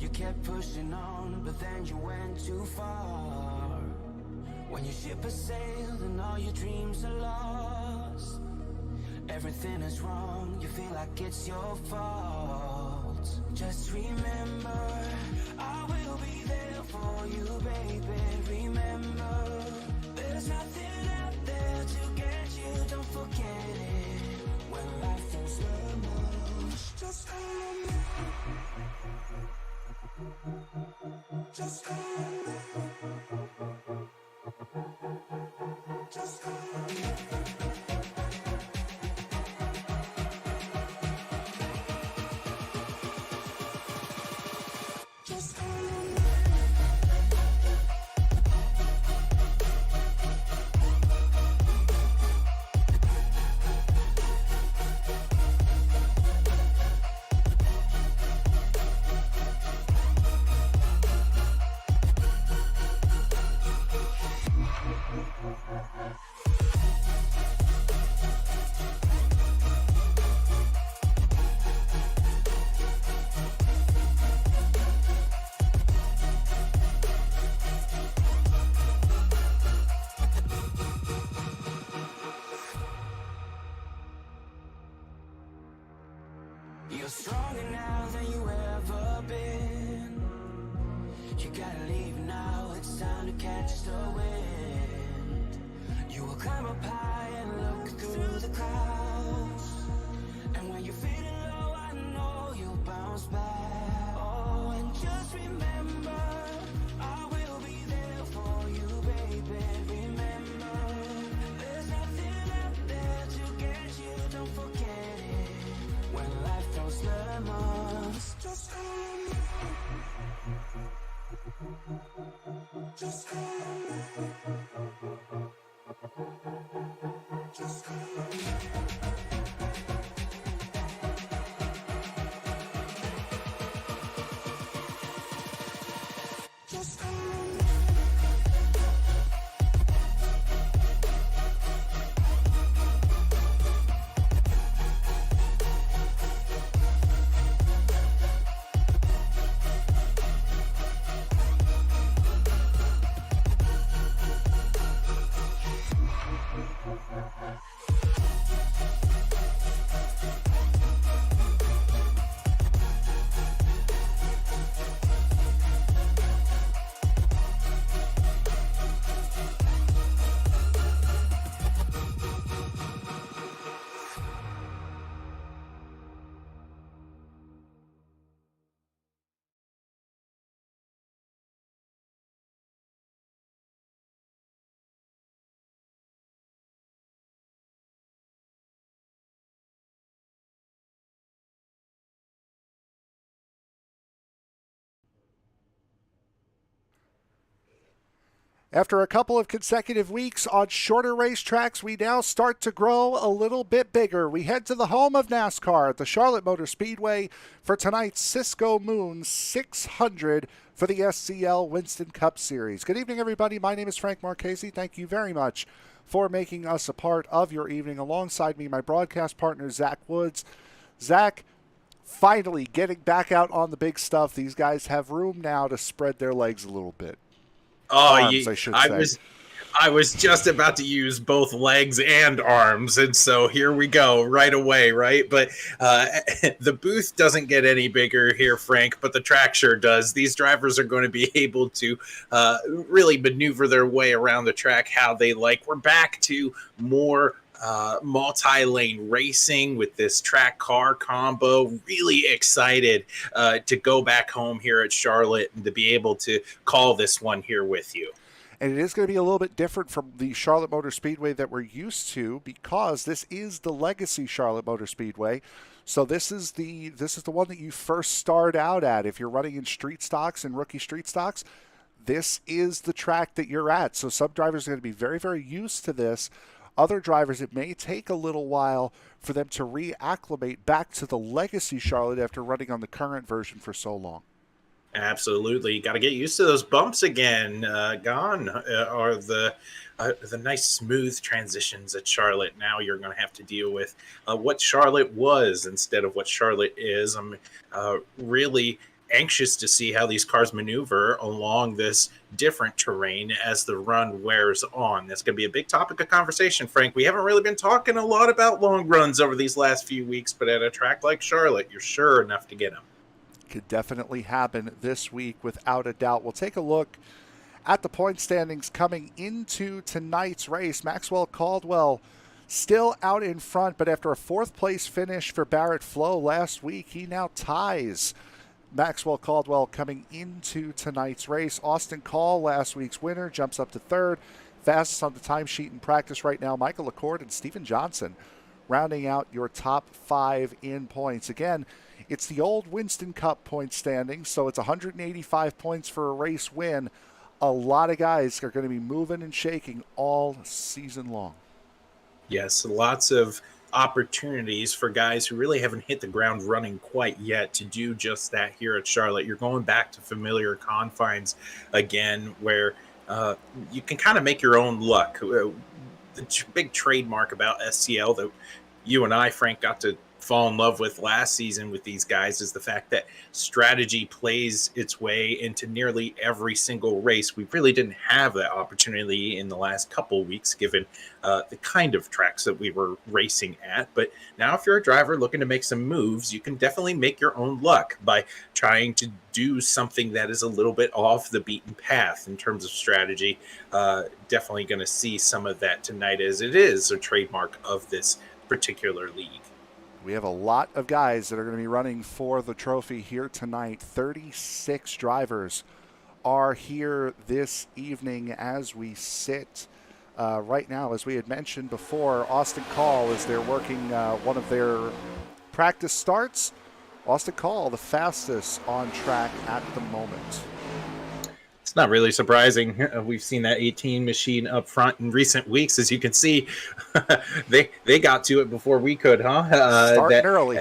You kept pushing on, but then you went too far. When your ship has sailed and all your dreams are lost, everything is wrong, you feel like it's your fault. Just remember, I will be there for you, baby. Remember, there's nothing out there to get you, don't forget it. When life throws lemons, just call on me. Just call on me. Just call on me. Just call on me. You're stronger now than you ever been. You gotta leave now, it's time to catch the wind. You will climb up high and look through the clouds. And when you're feeling low, I know you'll bounce back. Oh, and just remember, I will be there for you, baby. Remember, there's nothing out there to get you, don't forget it. When life throws lemons, just call on me. Just call on me. Just call on me. Just call on me. After a couple of consecutive weeks on shorter racetracks, we now start to grow a little bit bigger. We head to the home of NASCAR at the Charlotte Motor Speedway for tonight's Cisco Moon 600 for the SCL Winston Cup Series. Good evening, everybody. My name is Frank Marchese. Thank you very much for making us a part of your evening. Alongside me, my broadcast partner, Zach Woods. Zach, finally getting back out on the big stuff. These guys have room now to spread their legs a little bit. Oh, Arms, I should say. I was just about to use both legs and arms, and so here we go right away, right? But the booth doesn't get any bigger here, Frank, but the track sure does. These drivers are going to be able to really maneuver their way around the track how they like. We're back to more multi-lane racing with this track car combo. Really excited to go back home here at Charlotte and to be able to call this one here with you. And it is going to be a little bit different from the Charlotte Motor Speedway that we're used to, because this is the legacy Charlotte Motor Speedway. So this is the one that you first start out at. If you're running in street stocks and rookie street stocks, this is the track that you're at. So some drivers are going to be very, very used to this. Other drivers, it may take a little while for them to reacclimate back to the legacy Charlotte after running on the current version for so long. Absolutely. Got to get used to those bumps again. Gone are the nice smooth transitions at Charlotte. Now you're going to have to deal with what Charlotte was instead of what Charlotte is. I'm really anxious to see how these cars maneuver along this different terrain as the run wears on. That's going to be a big topic of conversation, Frank. We haven't really been talking a lot about long runs over these last few weeks, but at a track like Charlotte, you're sure enough to get them. Could definitely happen this week without a doubt. We'll take a look at the point standings coming into tonight's race. Maxwell Caldwell still out in front, but after a fourth place finish for Barrett Flowe last week, he now ties Maxwell Caldwell coming into tonight's race. Austin Call, last week's winner, jumps up to third. Fastest on the timesheet in practice right now, Michael LaCourte and Stephen Johnson rounding out your top 5 in points. Again, it's the old Winston Cup point standings, so it's 185 points for a race win. A lot of guys are going to be moving and shaking all season long. Yes, lots of opportunities for guys who really haven't hit the ground running quite yet to do just that here at Charlotte. You're going back to familiar confines again, where you can kind of make your own luck. The big trademark about SCL that you and I, Frank, got to fall in love with last season with these guys is the fact that strategy plays its way into nearly every single race. We really didn't have that opportunity in the last couple weeks, given the kind of tracks that we were racing at. But now if you're a driver looking to make some moves, you can definitely make your own luck by trying to do something that is a little bit off the beaten path in terms of strategy. Definitely going to see some of that tonight, as it is a trademark of this particular league. We have a lot of guys that are going to be running for the trophy here tonight. 36 drivers are here this evening as we sit right now. As we had mentioned before, Austin Call, as they're working one of their practice starts. Austin Call, the fastest on track at the moment. It's not really surprising. We've seen that 18 machine up front in recent weeks. As you can see, they got to it before we could, huh? Starting early.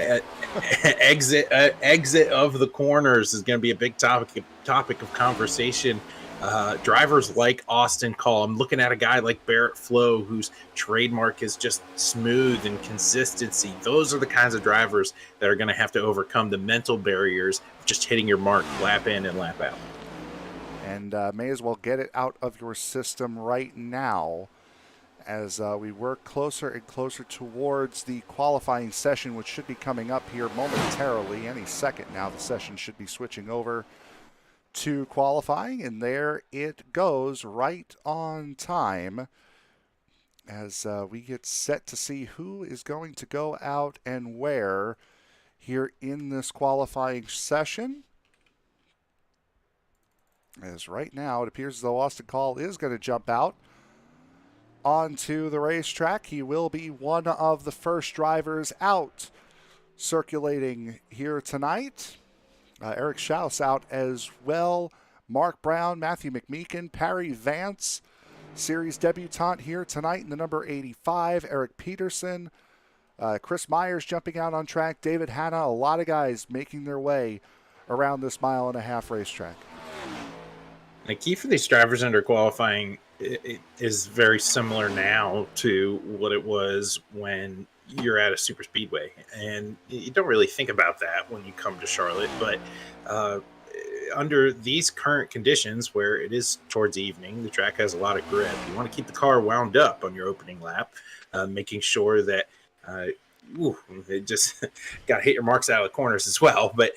Exit of the corners is going to be a big topic of conversation. Drivers like Austin Call. I'm looking at a guy like Barrett Flowe, whose trademark is just smooth and consistency. Those are the kinds of drivers that are going to have to overcome the mental barriers of just hitting your mark lap in and lap out. And may as well get it out of your system right now as we work closer and closer towards the qualifying session, which should be coming up here momentarily. Any second now, the session should be switching over to qualifying, and there it goes right on time as we get set to see who is going to go out and where here in this qualifying session. As right now, it appears as though Austin Call is going to jump out onto the racetrack. He will be one of the first drivers out circulating here tonight. Eric Schaus out as well. Mark Brown, Matthew McMeekin, Parry Vance, series debutant here tonight in the number 85. Eric Peterson, Chris Myers jumping out on track. David Hanna, a lot of guys making their way around this 1.5 mile racetrack. The key for these drivers under qualifying is very similar now to what it was when you're at a super speedway. And you don't really think about that when you come to Charlotte. But under these current conditions where it is towards evening, the track has a lot of grip. You want to keep the car wound up on your opening lap, making sure that it just got to hit your marks out of the corners as well. But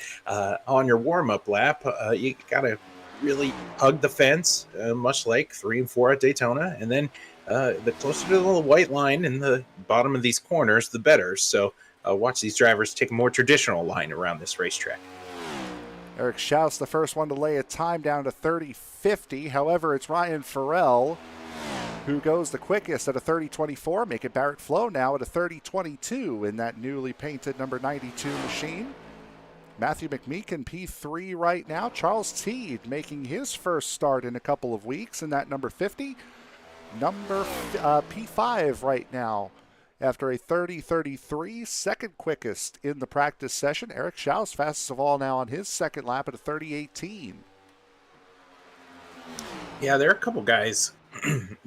on your warm-up lap, you got to really hug the fence, much like 3 and 4 at Daytona, and then the closer to the little white line in the bottom of these corners, the better. So watch these drivers take a more traditional line around this racetrack. Eric Schaus, the first one to lay a time down to 30:50. However, it's Ryan Farrell who goes the quickest at a 30:24, making Barrett Flowe now at a 30:22 in that newly painted number 92 machine. Matthew McMeekin, P3 right now. Charles Teed making his first start in a couple of weeks in that number 50. Number P5 right now after a 30:33, second quickest in the practice session. Eric Schaus, fastest of all now on his second lap at a 30:18. Yeah, there are a couple guys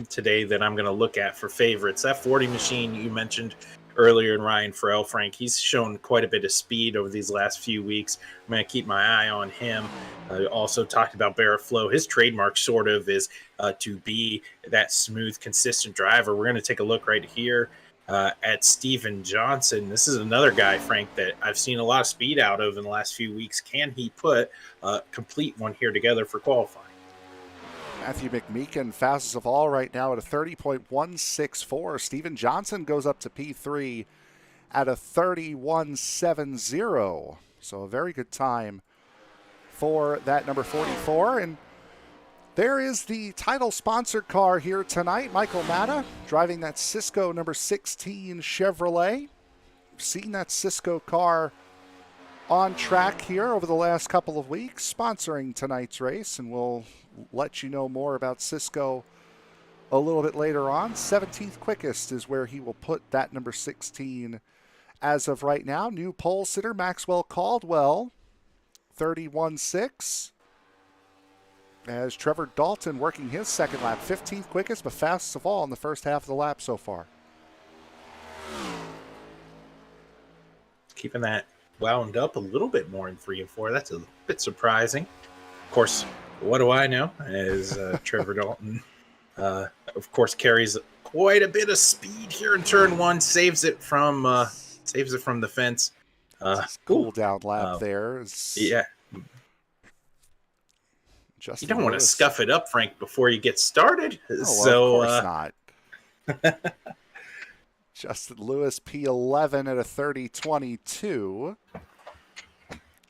today that I'm going to look at for favorites. That 40 machine you mentioned earlier in Ryan Farrell, Frank. He's shown quite a bit of speed over these last few weeks. I'm going to keep my eye on him. Also talked about Barrett Flowe. His trademark sort of is to be that smooth, consistent driver. We're going to take a look right here at Steven Johnson. This is another guy, Frank, that I've seen a lot of speed out of in the last few weeks. Can he put a complete one here together for qualifying? Matthew McMeekin fastest of all right now at a 30.164. Steven Johnson goes up to P3 at a 31.70. So a very good time for that number 44. And there is the title sponsored car here tonight. Michael Matta driving that Cisco number 16 Chevrolet. Seen that Cisco car on track here over the last couple of weeks, sponsoring tonight's race, and we'll let you know more about Cisco a little bit later on. 17th quickest is where he will put that number 16 as of right now. New pole sitter Maxwell Caldwell, 31.6. As Trevor Dalton working his second lap, 15th quickest, but fastest of all in the first half of the lap so far. Keeping that wound up a little bit more in 3 and 4. That's a bit surprising. Of course, what do I know? As Trevor Dalton, of course, carries quite a bit of speed here in turn 1. Saves it from the fence. Cool down lap there. Yeah. Justin You don't want to Lewis. scuff it up, Frank, before you get started. Oh, So, of course not. Justin Lewis, P11 at a 30.22.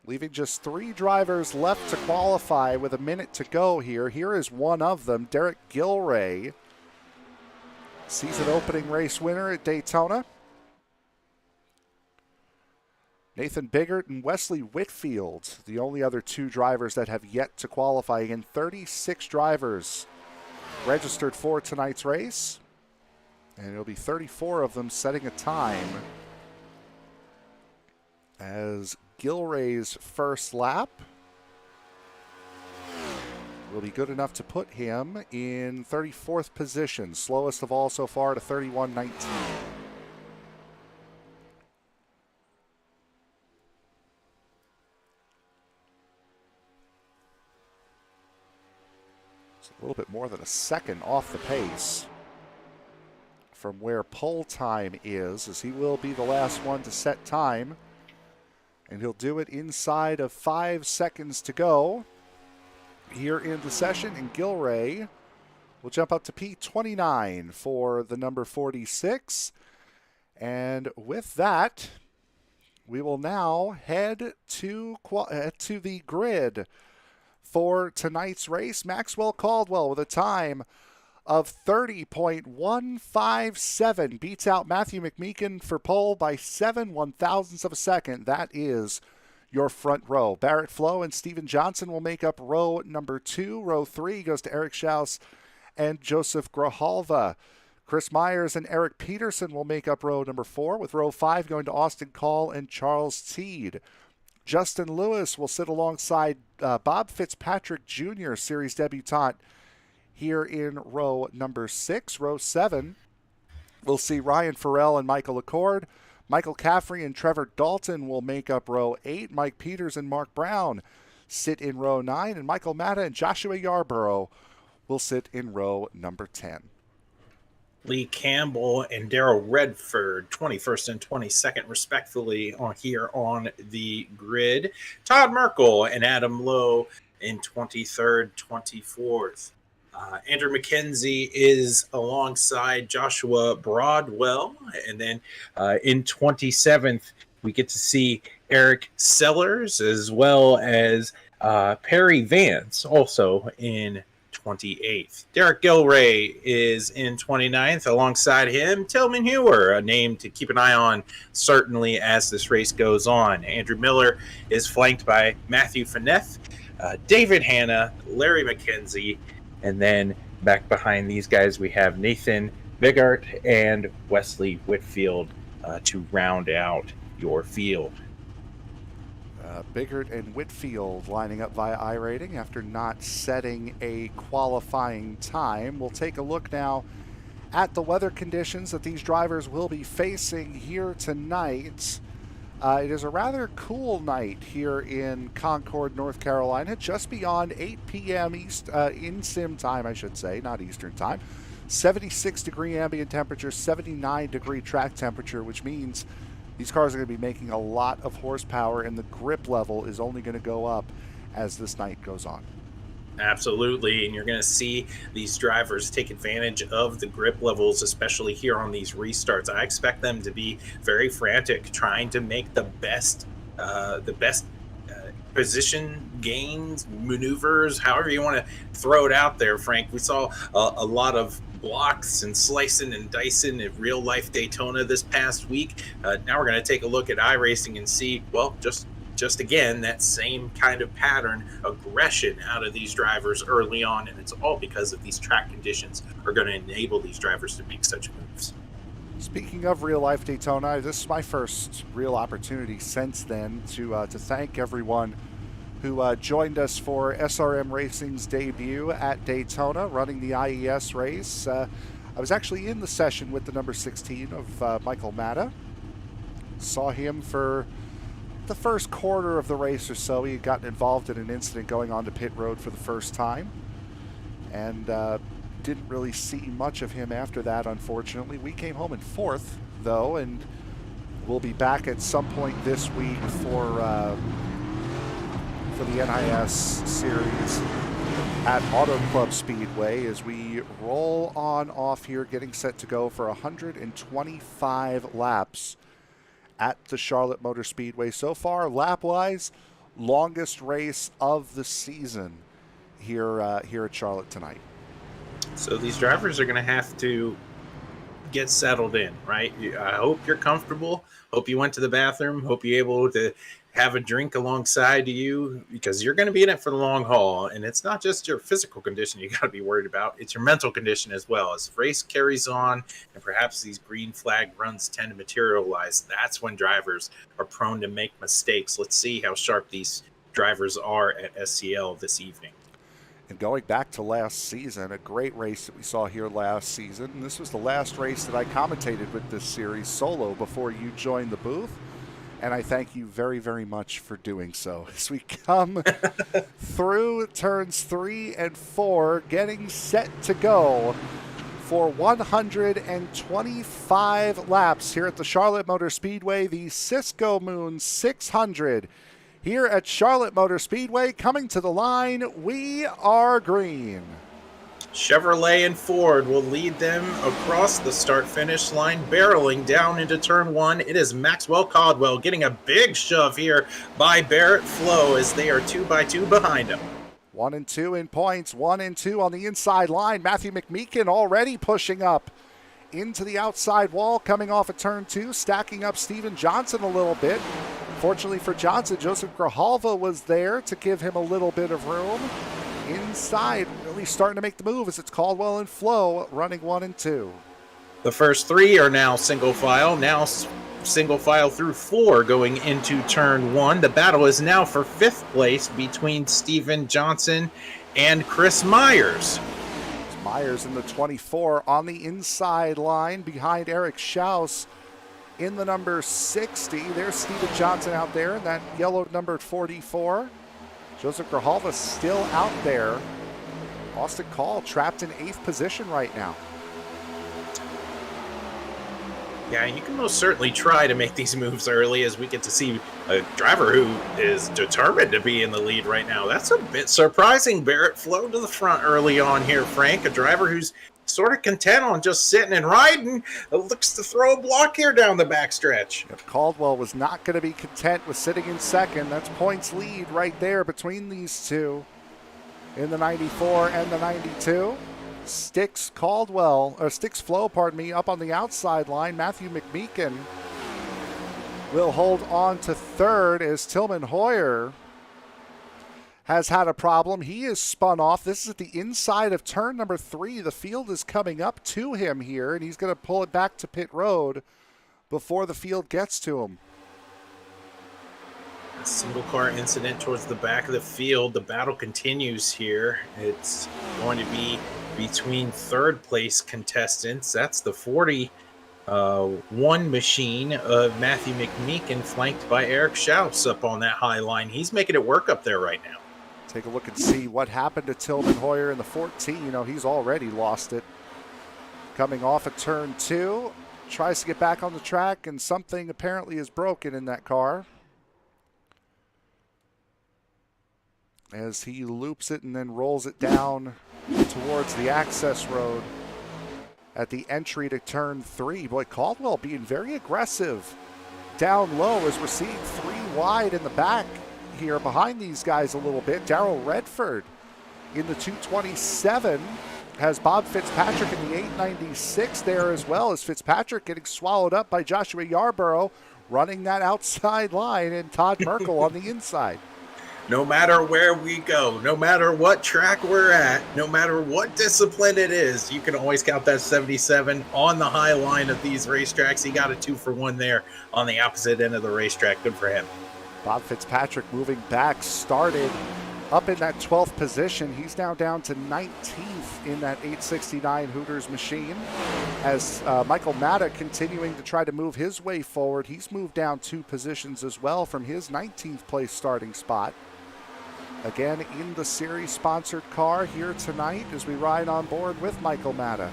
Leaving just 3 drivers left to qualify with a minute to go here. Here is one of them, Derek Gilray. Season opening race winner at Daytona. Nathan Biggert and Wesley Whitfield, the only other 2 drivers that have yet to qualify. Again, 36 drivers registered for tonight's race. And it'll be 34 of them setting a time as Gilray's first lap will be good enough to put him in 34th position. Slowest of all so far at a 31.19. It's a little bit more than a second off the pace from where pole time is, as he will be the last one to set time. And he'll do it inside of 5 seconds to go here in the session. And Gilray will jump up to P29 for the number 46. And with that, we will now head to the grid for tonight's race. Maxwell Caldwell with a time of 30.157. Beats out Matthew McMeekin for pole by 7 1/1000ths of a second. That is your front row. Barrett Flowe and Steven Johnson will make up row number 2. Row 3 goes to Eric Schaus and Joseph Grijalva. Chris Myers and Eric Peterson will make up row number 4, with row 5 going to Austin Call and Charles Teed. Justin Lewis will sit alongside Bob Fitzpatrick Jr., series debutant, here in row number 6. Row 7, we'll see Ryan Farrell and Michael Accord. Michael Caffrey and Trevor Dalton will make up row 8. Mike Peters and Mark Brown sit in row 9. And Michael Matta and Joshua Yarbrough will sit in row number 10. Lee Campbell and Darrell Redford, 21st and 22nd, respectively, on here on the grid. Todd Merkel and Adam Lowe in 23rd, 24th. Andrew McKenzie is alongside Joshua Broadwell. And then in 27th, we get to see Eric Sellers as well as Perry Vance also in 28th. Derek Gilray is in 29th. Alongside him, Tillman Hewer, a name to keep an eye on certainly as this race goes on. Andrew Miller is flanked by Matthew Fineth, David Hanna, Larry McKenzie, and then back behind these guys we have Nathan Biggert and Wesley Whitfield to round out your field. Biggert and Whitfield lining up via iRating after not setting a qualifying time. We'll take a look now at the weather conditions that these drivers will be facing here tonight. It is a rather cool night here in Concord, North Carolina, just beyond 8 p.m. In sim time, I should say, not Eastern time. 76 degree ambient temperature, 79 degree track temperature, which means these cars are going to be making a lot of horsepower, and the grip level is only going to go up as this night goes on. Absolutely, and you're going to see these drivers take advantage of the grip levels, especially here on these restarts. I expect them to be very frantic, trying to make the best position gains, maneuvers, however you want to throw it out there, Frank. We saw a lot of blocks and slicing and dicing at real life Daytona this past week. Now we're going to take a look at iRacing and see, well, just again, that same kind of pattern, aggression out of these drivers early on, and it's all because of these track conditions are going to enable these drivers to make such moves. Speaking of real life Daytona, this is my first real opportunity since then to thank everyone who joined us for SRM Racing's debut at Daytona, running the IES race. I was actually in the session with the number 16 of Michael Matta. Saw him for the first quarter of the race or so. He had gotten involved in an incident going onto pit road for the first time, and didn't really see much of him after that, unfortunately. We came home in fourth, though, and we'll be back at some point this week for the NIS series at Auto Club Speedway as we roll on off here, getting set to go for 125 laps at the Charlotte Motor Speedway. So far, lap-wise, longest race of the season here at Charlotte tonight. So these drivers are going to have to get settled in, right? I hope you're comfortable. Hope you went to the bathroom. Hope you're able to have a drink alongside you, because you're going to be in it for the long haul. And it's not just your physical condition you got to be worried about. It's your mental condition as well. As the race carries on and perhaps these green flag runs tend to materialize, that's when drivers are prone to make mistakes. Let's see how sharp these drivers are at SCL this evening. And going back to last season, a great race that we saw here last season. And this was the last race that I commentated with this series solo before you joined the booth. And I thank you very, very much for doing so. As we come through turns 3 and 4, getting set to go for 125 laps here at the Charlotte Motor Speedway, the Cisco Moon 600. Here at Charlotte Motor Speedway, coming to the line, we are green. Chevrolet and Ford will lead them across the start-finish line, barreling down into turn 1. It is Maxwell Caldwell getting a big shove here by Barrett Flowe as they are 2 by 2 behind him. 1 and 2 in points, 1 and 2 on the inside line. Matthew McMeekin already pushing up into the outside wall, coming off of turn 2, stacking up Steven Johnson a little bit. Fortunately for Johnson, Joseph Grijalva was there to give him a little bit of room. Inside, really starting to make the move as it's Caldwell and Flowe running 1 and 2. The first 3 are now single file. Now single file through 4 going into turn 1. The battle is now for 5th place between Steven Johnson and Chris Myers. Myers in the 24 on the inside line behind Eric Schaus in the number 60. There's Steven Johnson out there in that yellow numbered 44. Joseph Grijalva still out there. Austin Call trapped in 8th position right now. Yeah, you can most certainly try to make these moves early, as we get to see a driver who is determined to be in the lead right now. That's a bit surprising. Barrett Flowe to the front early on here, Frank. A driver who's sort of content on just sitting and riding. Looks to throw a block here down the backstretch. If Caldwell was not going to be content with sitting in second, that's points lead right there between these two in the 94 and the 92. Sticks Flowe, up on the outside line. Matthew McMeekin will hold on to third as Tillman Hoyer has had a problem. He is spun off. This is at the inside of turn number 3. The field is coming up to him here, and he's going to pull it back to pit road before the field gets to him. A single car incident towards the back of the field. The battle continues here. It's going to be between third place contestants. That's the 41 machine of Matthew McMeekin, flanked by Eric Schaus up on that high line. He's making it work up there right now. Take a look and see what happened to Tillman Hoyer in the 14. You know, he's already lost it. Coming off of turn 2, tries to get back on the track, and something apparently is broken in that car as he loops it and then rolls it down towards the access road at the entry to turn 3. Boy, Caldwell being very aggressive down low as we're seeing 3 wide in the back here behind these guys a little bit. Darrell Redford in the 227 has Bob Fitzpatrick in the 896 there, as well as Fitzpatrick getting swallowed up by Joshua Yarbrough running that outside line, and Todd Merkel on the inside. No matter where we go, no matter what track we're at, no matter what discipline it is, you can always count that 77 on the high line of these racetracks. He got a 2-for-1 there on the opposite end of the racetrack. Good for him. Bob Fitzpatrick moving back, started up in that 12th position. He's now down to 19th in that 869 Hooters machine. As Michael Matta continuing to try to move his way forward, he's moved down 2 positions as well from his 19th place starting spot. Again, in the series-sponsored car here tonight as we ride on board with Michael Matta.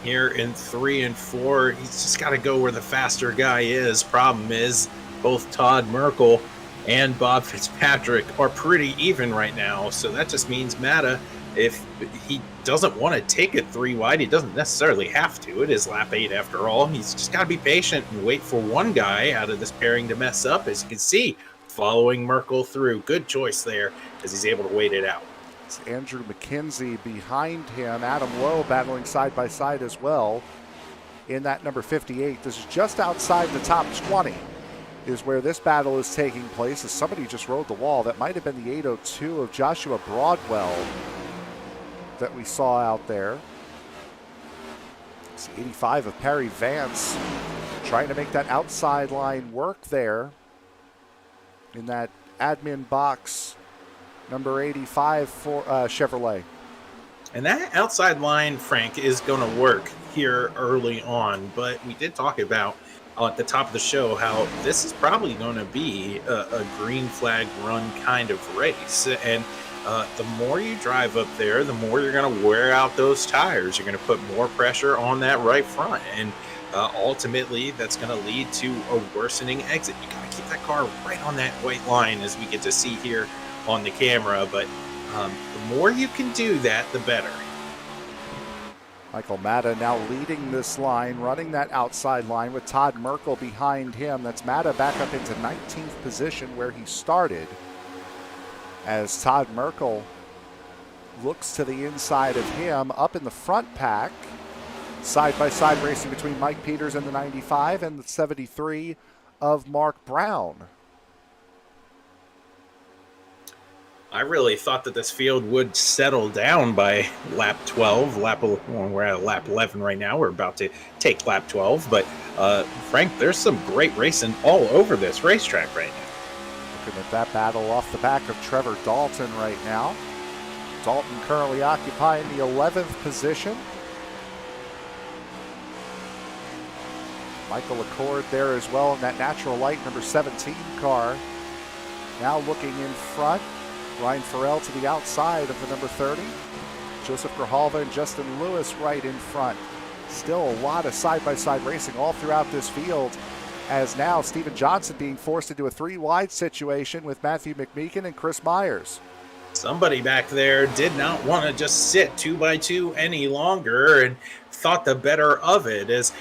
Here in 3 and 4, he's just got to go where the faster guy is. Problem is, both Todd Merkel and Bob Fitzpatrick are pretty even right now, so that just means Matta, if he doesn't want to take it 3 wide, he doesn't necessarily have to. It is lap 8 after all. He's just got to be patient and wait for one guy out of this pairing to mess up. As you can see, following Merkel through. Good choice there as he's able to wait it out. It's Andrew McKenzie behind him. Adam Lowe battling side by side as well in that number 58. This is just outside the top 20 is where this battle is taking place, as somebody just rode the wall. That might have been the 802 of Joshua Broadwell that we saw out there. It's the 85 of Perry Vance trying to make that outside line work there in that admin box, number 85 for Chevrolet. And that outside line, Frank, is going to work here early on. But we did talk about at the top of the show how this is probably going to be a green flag run kind of race. And the more you drive up there, the more you're going to wear out those tires. You're going to put more pressure on that right front. And ultimately, that's going to lead to a worsening exit. You got to keep that car right on that white line, as we get to see here on the camera. But the more you can do that, the better. Michael Matta now leading this line, running that outside line with Todd Merkel behind him. That's Matta back up into 19th position where he started, as Todd Merkel looks to the inside of him up in the front pack. Side-by-side racing between Mike Peters and the 95 and the 73 of Mark Brown. I really thought that this field would settle down by lap 12. We're at lap 11 right now. We're about to take lap 12. But, Frank, there's some great racing all over this racetrack right now. Looking at that battle off the back of Trevor Dalton right now. Dalton currently occupying the 11th position. Michael Accord there as well in that natural light number 17 car. Now looking in front, Ryan Farrell to the outside of the number 30. Joseph Grijalva and Justin Lewis right in front. Still a lot of side-by-side racing all throughout this field, as now Steven Johnson being forced into a 3-wide situation with Matthew McMeekin and Chris Myers. Somebody back there did not want to just sit 2x2 any longer and thought the better of it, as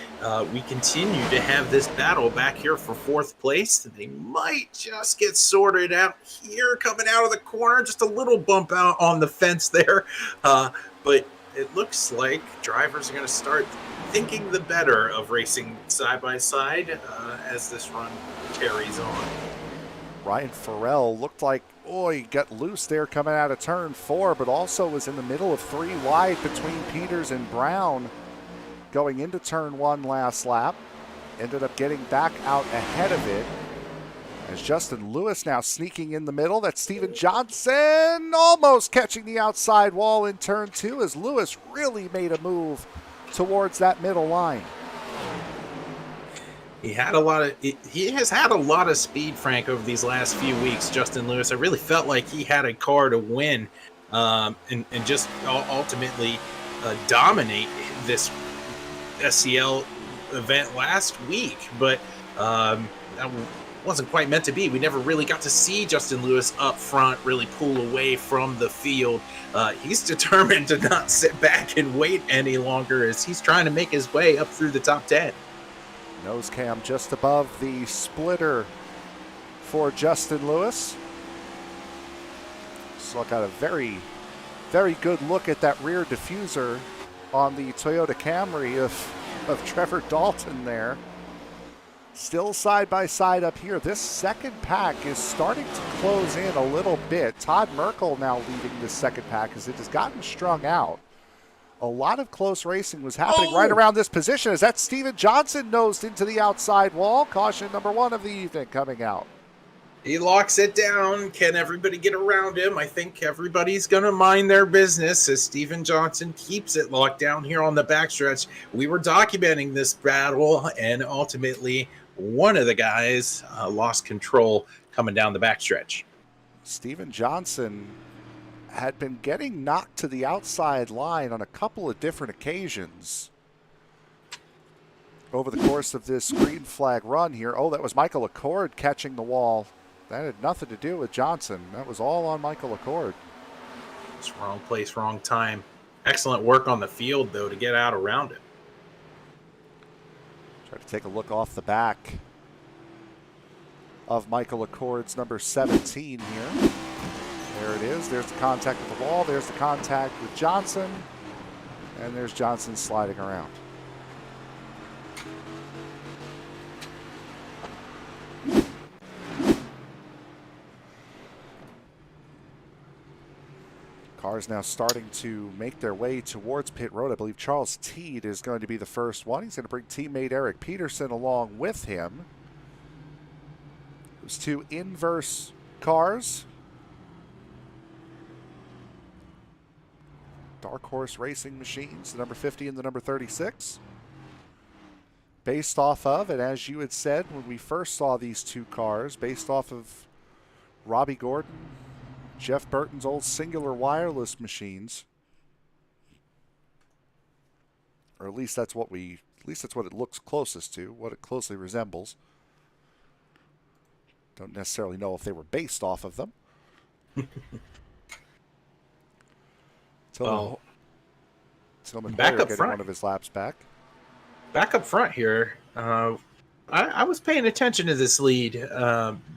we continue to have this battle back here for 4th place. They might just get sorted out here coming out of the corner. Just a little bump out on the fence there. But it looks like drivers are going to start thinking the better of racing side by side as this run carries on. Ryan Farrell looked like, he got loose there coming out of turn 4, but also was in the middle of 3 wide between Peters and Brown going into turn 1 last lap. Ended up getting back out ahead of it As Justin Lewis now sneaking in the middle. That's Steven Johnson almost catching the outside wall in turn 2 as Lewis really made a move towards that middle line. He has had a lot of speed, Frank, over these last few weeks, Justin Lewis. I really felt like he had a car to win and just ultimately dominate this SCL event last week. But that wasn't quite meant to be. We never really got to see Justin Lewis up front really pull away from the field. He's determined to not sit back and wait any longer as he's trying to make his way up through the top 10. Nose cam just above the splitter for Justin Lewis. So got a very, very good look at that rear diffuser on the Toyota Camry of Trevor Dalton there. Still side by side up here. This second pack is starting to close in a little bit. Todd Merkel now leading this second pack as it has gotten strung out. A lot of close racing was happening right around this position as that Steven Johnson nosed into the outside wall. Caution number 1 of the evening coming out. He locks it down. Can everybody get around him? I think everybody's going to mind their business as Steven Johnson keeps it locked down here on the backstretch. We were documenting this battle, and ultimately one of the guys lost control coming down the backstretch. Steven Johnson had been getting knocked to the outside line on a couple of different occasions over the course of this green flag run here. Oh, that was Michael Accord catching the wall. That had nothing to do with Johnson. That was all on Michael Accord. It's wrong place, wrong time. Excellent work on the field, though, to get out around it. Try to take a look off the back of Michael Accord's number 17 here. There it is. There's the contact with the wall. There's the contact with Johnson. And there's Johnson sliding around. Cars now starting to make their way towards pit road. I believe Charles Teed is going to be the first one. He's going to bring teammate Eric Peterson along with him. Those two inverse cars. Dark Horse Racing Machines, the number 50 and the number 36. Based off of, and as you had said when we first saw these two cars, based off of Robbie Gordon, Jeff Burton's old Singular Wireless machines. Or at least that's what it looks closest to, what it closely resembles. Don't necessarily know if they were based off of them. Tillman back Hoyer up getting front. one of his laps back. Back up front here, I was paying attention to this lead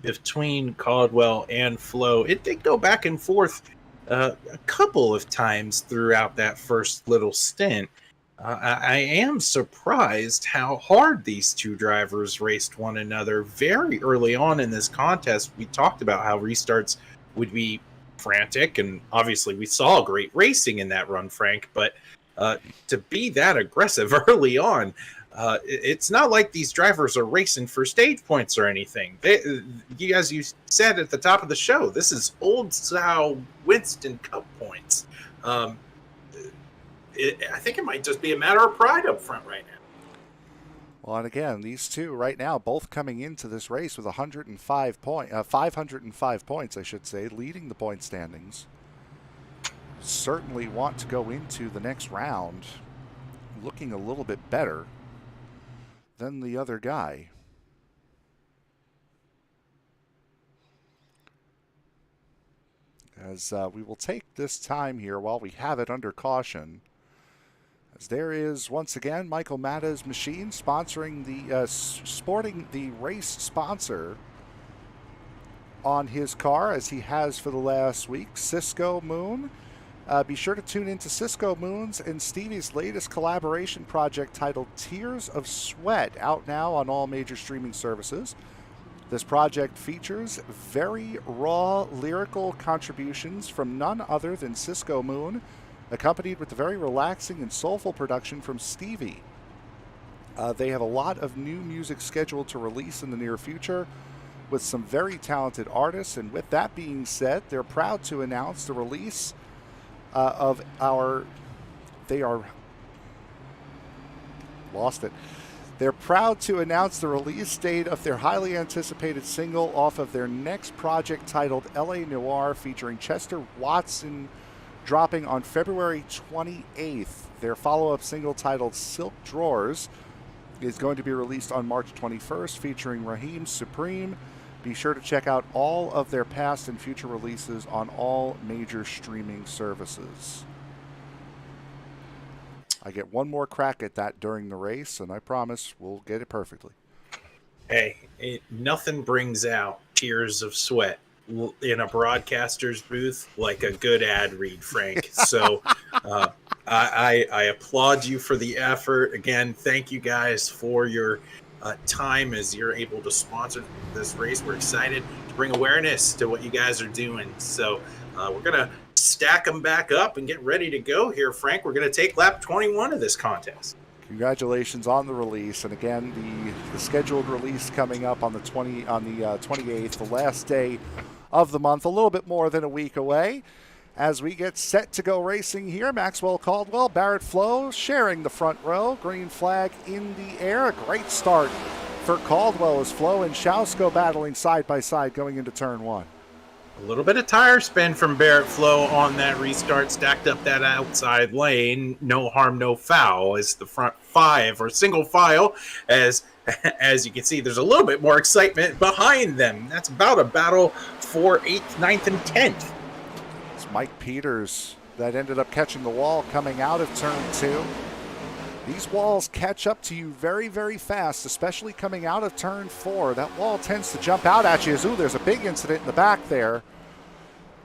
between Caldwell and Flowe. It did go back and forth a couple of times throughout that first little stint. I am surprised how hard these two drivers raced one another very early on in this contest. We talked about how restarts would be frantic, and obviously we saw great racing in that run, Frank, but to be that aggressive early on, it's not like these drivers are racing for stage points or anything. As you said at the top of the show, this is old style Winston Cup points. I think it might just be a matter of pride up front right now. Well, and again, these two right now both coming into this race with 505 points, I should say, leading the point standings. Certainly want to go into the next round looking a little bit better than the other guy. As we will take this time here while we have it under caution. As there is, once again, Michael Matta's machine sponsoring the, sporting the race sponsor on his car, as he has for the last week, Cisco Moon. Be sure to tune into Cisco Moon's and Stevie's latest collaboration project titled Tears of Sweat, out now on all major streaming services. This project features very raw lyrical contributions from none other than Cisco Moon, accompanied with the very relaxing and soulful production from Stevie. They have a lot of new music scheduled to release in the near future. with some very talented artists. And with that being said, they're proud to announce the release of our... They're proud to announce the release date of their highly anticipated single off of their next project titled LA Noir, featuring Chester Watson, dropping on February 28th. Their follow-up single titled Silk Drawers is going to be released on March 21st, featuring Raheem Supreme. Be sure to check out all of their past and future releases on all major streaming services. I get one more crack at that during the race, and I promise we'll get it perfectly. Hey, nothing brings out tears of sweat in a broadcaster's booth like a good ad read, Frank. So I applaud you for the effort. Again, thank you guys for your time as you're able to sponsor this race. We're excited to bring awareness to what you guys are doing. So we're going to stack them back up and get ready to go here, Frank. We're going to take lap 21 of this contest. Congratulations on the release, and again, the scheduled release coming up on the 28th, the last day of the month, a little bit more than a week away. As we get set to go racing here, Maxwell Caldwell, Barrett Flowe sharing the front row, green flag in the air. A great start for Caldwell as Flowe and Schaus go battling side by side going into turn one. A little bit of tire spin from Barrett Flowe on that restart, stacked up that outside lane. No harm, no foul as the front five or single file. As you can see, there's a little bit more excitement behind them. That's about a battle for 8th, 9th, and 10th. It's Mike Peters that ended up catching the wall coming out of turn two. These walls catch up to you very, very fast, especially coming out of turn four. That wall tends to jump out at you as, ooh, there's a big incident in the back there,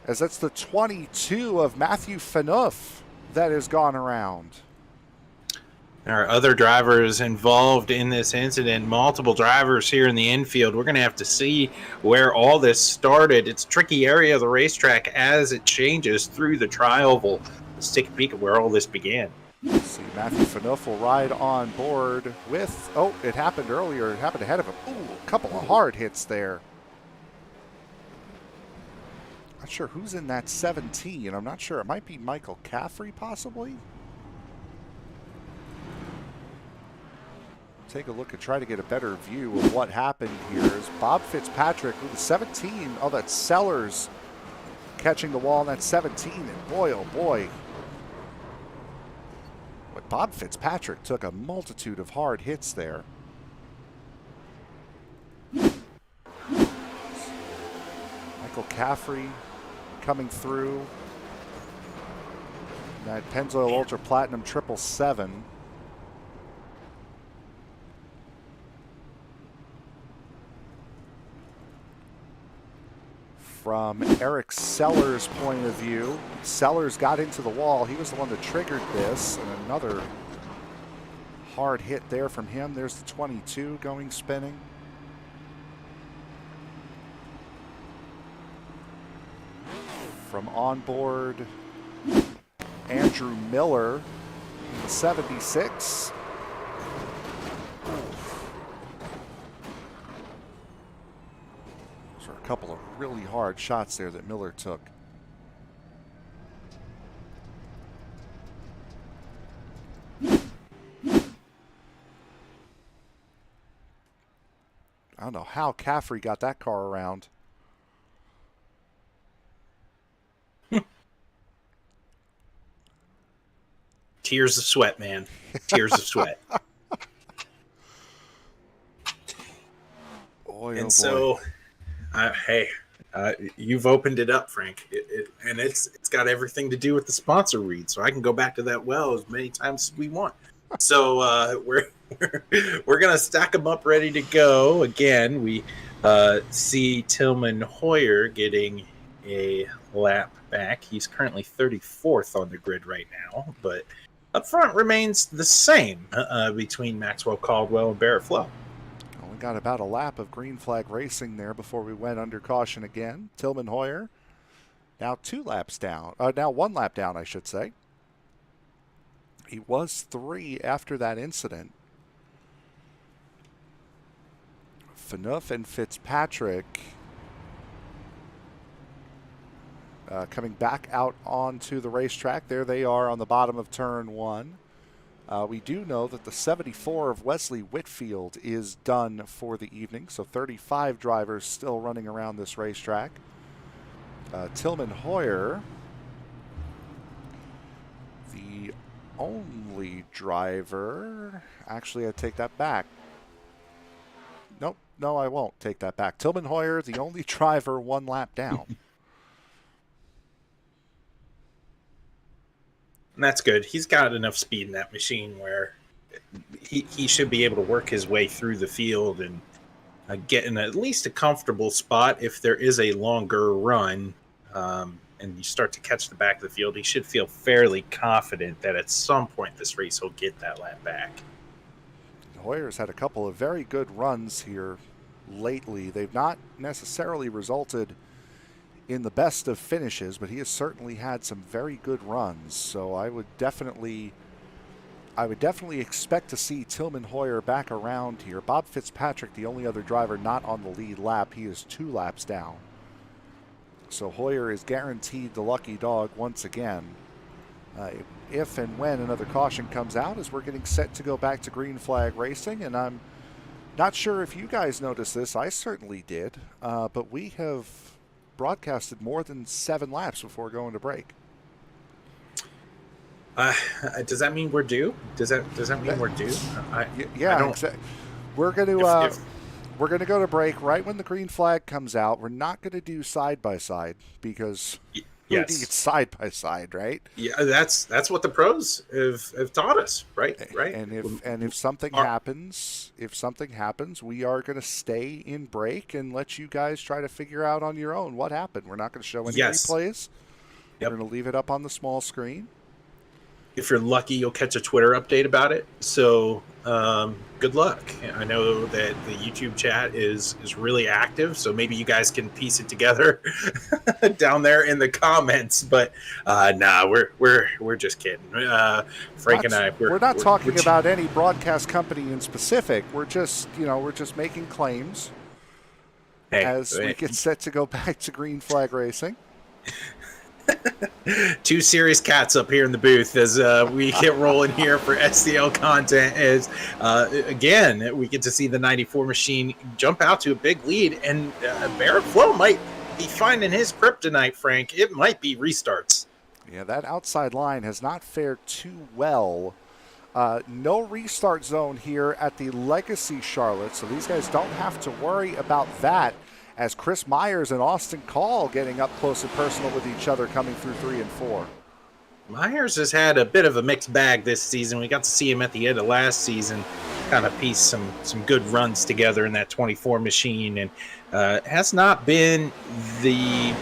as that's the 22 of Matthew Phaneuf that has gone around. There are other drivers involved in this incident, multiple drivers here in the infield. We're going to have to see where all this started. It's a tricky area of the racetrack as it changes through the tri-oval. Let's take a peek at where all this began. Let's see, Matthew Phaneuf will ride on board with, oh, it happened earlier. It happened ahead of him. Ooh, a couple of hard hits there. Not sure who's in that 17. I'm not sure. It might be Michael Caffrey, possibly. Take a look and try to get a better view of what happened here. Is Bob Fitzpatrick with the 17. Oh, that's Sellers catching the wall in that 17. And boy, oh boy. But Bob Fitzpatrick took a multitude of hard hits there. Michael Caffrey coming through. That Pennzoil Ultra Platinum 777. From Eric Sellers' point of view, Sellers got into the wall. He was the one that triggered this, and another hard hit there from him. There's the 22 going spinning. From onboard, Andrew Miller, 76. A couple of really hard shots there that Miller took. I don't know how Caffrey got that car around. Tears of sweat, man. Tears of sweat. Boy, and oh so... boy. Hey, you've opened it up, Frank, and it's got everything to do with the sponsor read, so I can go back to that well as many times as we want. So we're gonna stack them up, ready to go. Again, we see Tillman Hoyer getting a lap back. He's currently 34th on the grid right now, but up front remains the same between Maxwell Caldwell and Barrett Flowe. Got about a lap of green flag racing there before we went under caution again. Tillman Hoyer now 2 laps down. Now 1 lap down, I should say. He was 3 after that incident. Phaneuf and Fitzpatrick coming back out onto the racetrack. There they are on the bottom of turn 1. We do know that the 74 of Wesley Whitfield is done for the evening, so 35 drivers still running around this racetrack. Tillman Hoyer, the only driver. Actually, I take that back. Nope, no, I won't take that back. Tillman Hoyer, the only driver 1 lap down. And that's good. He's got enough speed in that machine where he should be able to work his way through the field and get in at least a comfortable spot. If there is a longer run and you start to catch the back of the field, he should feel fairly confident that at some point this race he'll get that lap back. Hoyer's had a couple of very good runs here lately. They've not necessarily resulted in the best of finishes, but he has certainly had some very good runs. So I would definitely expect to see Tillman Hoyer back around here. Bob Fitzpatrick, the only other driver not on the lead lap, he is 2 laps down. So Hoyer is guaranteed the lucky dog once again. If and when another caution comes out, as we're getting set to go back to green flag racing, and I'm not sure if you guys noticed this, I certainly did, but we have broadcasted more than 7 laps before going to break. Does that mean we're due? Does that mean we're due? Yeah, we're going to we're going to go to break right when the green flag comes out. We're not going to do side by side because we need side by side, right? Yeah, that's what the pros have taught us, right? And if something happens, we are going to stay in break and let you guys try to figure out on your own what happened. We're not going to show any replays. Yep. We're going to leave it up on the small screen. If you're lucky, you'll catch a Twitter update about it. So good luck. I know that the YouTube chat is really active, so maybe you guys can piece it together down there in the comments. But we're just kidding. Frank and I, we're not talking about any broadcast company in specific. We're just making claims as we get set to go back to green flag racing. 2 serious cats up here in the booth as we get rolling here for SCL content. As again, we get to see the 94 machine jump out to a big lead, and Barrett Flowe might be finding his kryptonite, Frank. It might be restarts. Yeah, that outside line has not fared too well. No restart zone here at the Legacy Charlotte, so these guys don't have to worry about that, as Chris Myers and Austin Call getting up close and personal with each other coming through 3 and 4. Myers has had a bit of a mixed bag this season. We got to see him at the end of last season kind of piece some good runs together in that 24 machine, and has not been the,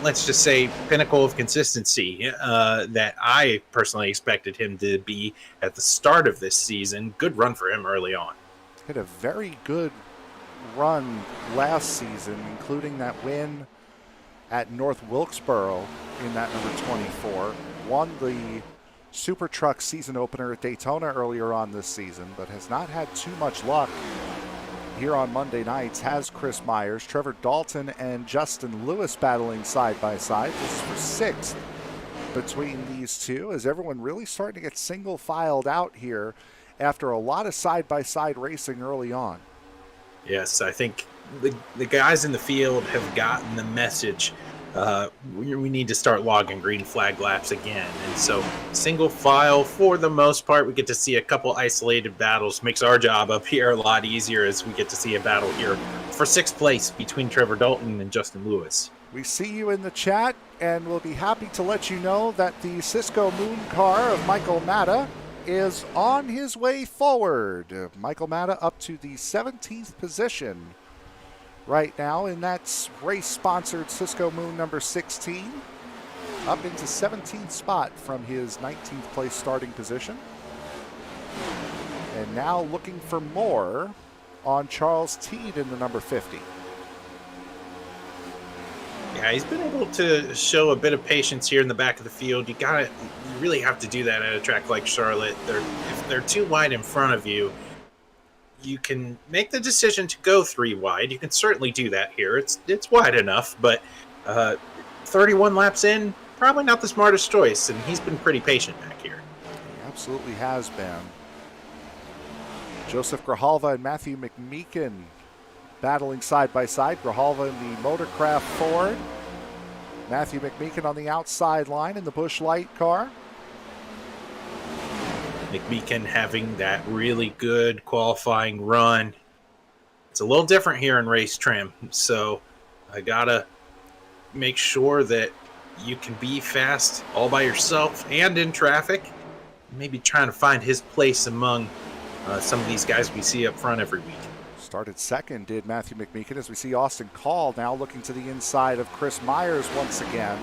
let's just say, pinnacle of consistency that I personally expected him to be at the start of this season. Good run for him early on. Had a very good run last season, including that win at North Wilkesboro in that number 24. Won the Super Truck season opener at Daytona earlier on this season, but has not had too much luck here on Monday nights. Has Chris Myers, Trevor Dalton, and Justin Lewis battling side by side. This is for 6th between these two, as everyone really starting to get single filed out here after a lot of side by side racing early on. Yes, I think the guys in the field have gotten the message. We need to start logging green flag laps again. And so single file for the most part. We get to see a couple isolated battles. Makes our job up here a lot easier as we get to see a battle here for 6th place between Trevor Dalton and Justin Lewis. We see you in the chat, and we'll be happy to let you know that the Cisco Moon car of Michael Matta is on his way forward. Michael Matta up to the 17th position right now in that race-sponsored Cisco Moon number 16. Up into 17th spot from his 19th place starting position. And now looking for more on Charles Teed in the number 50. Yeah, he's been able to show a bit of patience here in the back of the field. You really have to do that at a track like Charlotte. If they're too wide in front of you, you can make the decision to go 3 wide. You can certainly do that here. It's wide enough, but 31 laps in, probably not the smartest choice, and he's been pretty patient back here. He absolutely has been. Joseph Grijalva and Matthew McMeekin battling side by side. Grijalva in the Motorcraft Ford. Matthew McMeekin on the outside line in the Busch Light car. McMeekin having that really good qualifying run. It's a little different here in race trim, so I gotta make sure that you can be fast all by yourself and in traffic. Maybe trying to find his place among some of these guys we see up front every week. Started second, did Matthew McMeekin, as we see Austin Call now looking to the inside of Chris Myers once again.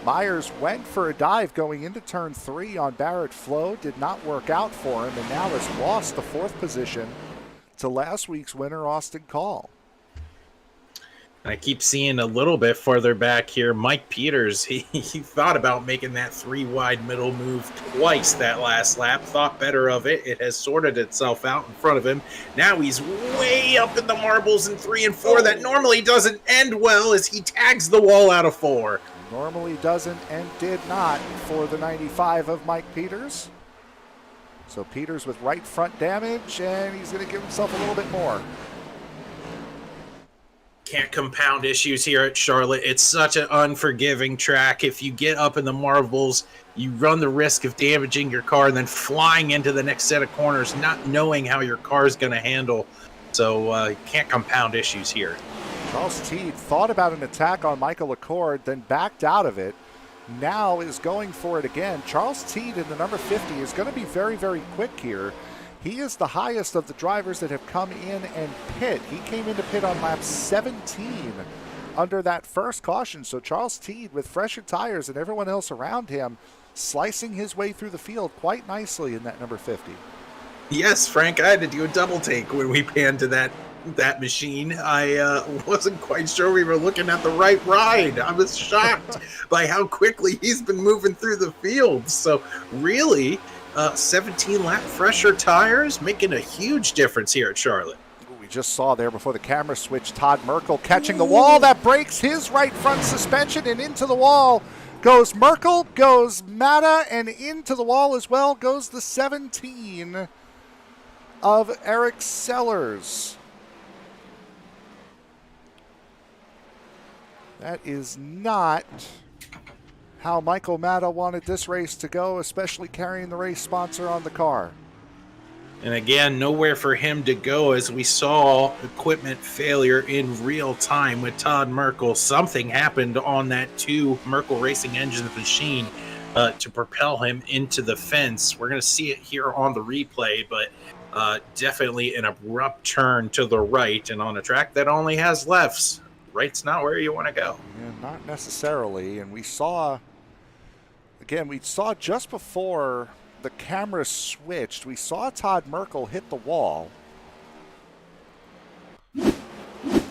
Myers went for a dive going into turn 3 on Barrett Flowe, did not work out for him, and now has lost the 4th position to last week's winner, Austin Call. I keep seeing a little bit further back here, Mike Peters, he thought about making that 3 wide middle move twice that last lap, thought better of it. It has sorted itself out in front of him. Now he's way up in the marbles in 3 and 4. That normally doesn't end well as he tags the wall out of 4. Normally doesn't and did not for the 95 of Mike Peters. So Peters with right front damage, and he's going to give himself a little bit more. Can't compound issues here at Charlotte. It's such an unforgiving track. If you get up in the marbles, you run the risk of damaging your car and then flying into the next set of corners, not knowing how your car is going to handle. So you can't compound issues here. Charles Teed thought about an attack on Michael Accord, then backed out of it. Now is going for it again. Charles Teed in the number 50 is going to be very, very quick here. He is the highest of the drivers that have come in and pit. He came into pit on lap 17 under that first caution. So Charles Teed with fresher tires and everyone else around him slicing his way through the field quite nicely in that number 50. Yes, Frank, I had to do a double take when we panned to that machine. I wasn't quite sure we were looking at the right ride. I was shocked by how quickly he's been moving through the field. So really, 17 lap fresher tires making a huge difference here at Charlotte. We just saw there before the camera switch Todd Merkel catching the wall. That breaks his right front suspension, and into the wall goes Merkel, goes Matta, and into the wall as well goes the 17 of Eric Sellers. That is not how Michael Matta wanted this race to go, especially carrying the race sponsor on the car. And again, nowhere for him to go as we saw equipment failure in real time with Todd Merkel. Something happened on that 2 Merkel Racing Engines machine to propel him into the fence. We're going to see it here on the replay, but definitely an abrupt turn to the right. And on a track that only has lefts, right's not where you want to go. Yeah, not necessarily. And we saw, again, we saw just before the camera switched, we saw Todd Merkel hit the wall.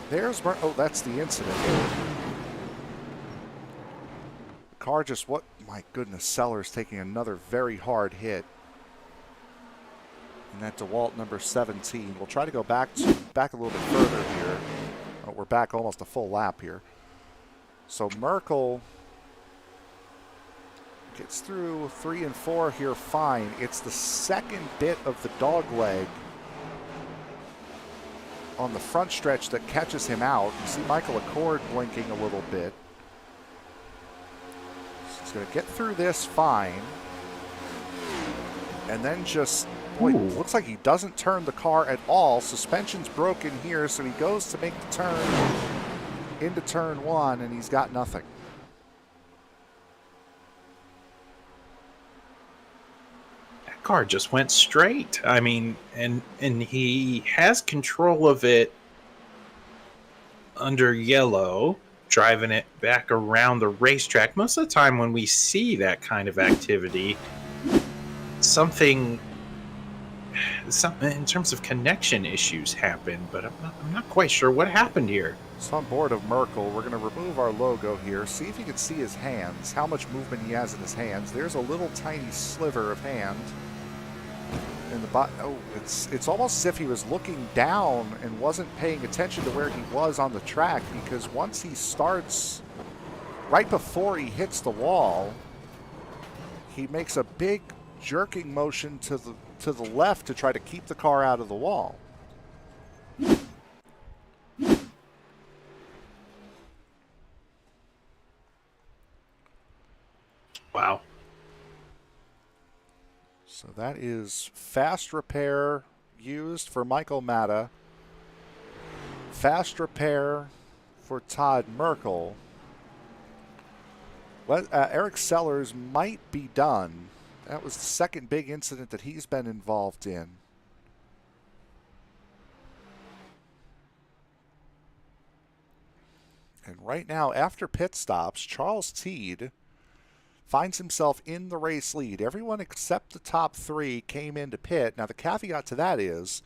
There's oh, that's the incident. The car just, what, my goodness, Sellers taking another very hard hit. And that DeWalt number 17. We'll try to go back a little bit further here. Oh, we're back almost a full lap here. So Merkel gets through 3 and 4 here fine. It's the second bit of the dog leg on the front stretch that catches him out. You see Michael Accord blinking a little bit. So he's going to get through this fine. And then just, boy, looks like he doesn't turn the car at all. Suspension's broken here, so he goes to make the turn into turn 1, and he's got nothing. Car just went straight. I mean, and he has control of it under yellow, driving it back around the racetrack. Most of the time when we see that kind of activity, something in terms of connection issues happen, but I'm not quite sure what happened here. So on board of Merkel, we're going to remove our logo here, see if you can see his hands, how much movement he has in his hands. There's a little tiny sliver of hand. in the bottom. Oh, it's almost as if he was looking down and wasn't paying attention to where he was on the track, because once he starts, right before he hits the wall, he makes a big jerking motion to the left to try to keep the car out of the wall. Wow. So that is fast repair used for Michael Matta. Fast repair for Todd Merkel. Eric Sellers might be done. That was the second big incident that he's been involved in. And right now, after pit stops, Charles Teed finds himself in the race lead. Everyone except the top three came into pit. Now, the caveat to that is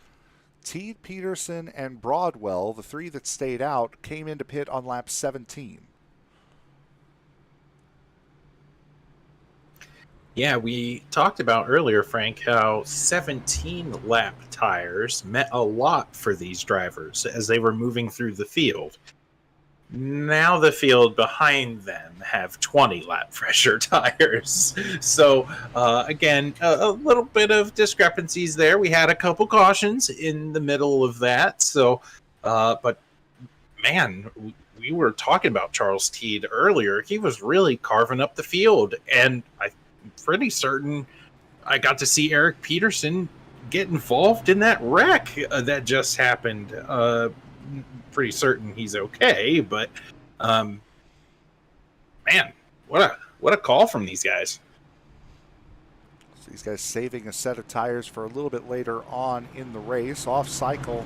Teed, Peterson, and Broadwell, the three that stayed out, came into pit on lap 17. Yeah, we talked about earlier, Frank, how 17-lap tires meant a lot for these drivers as they were moving through the field. Now the field behind them have 20-lap fresher tires. So, again, a little bit of discrepancies there. We had a couple cautions in the middle of that. So, but, man, we were talking about Charles Teed earlier. He was really carving up the field, and I'm pretty certain I got to see Eric Peterson get involved in that wreck that just happened. Pretty certain he's okay, but man, what a call from these guys. So these guys saving a set of tires for a little bit later on in the race. Off cycle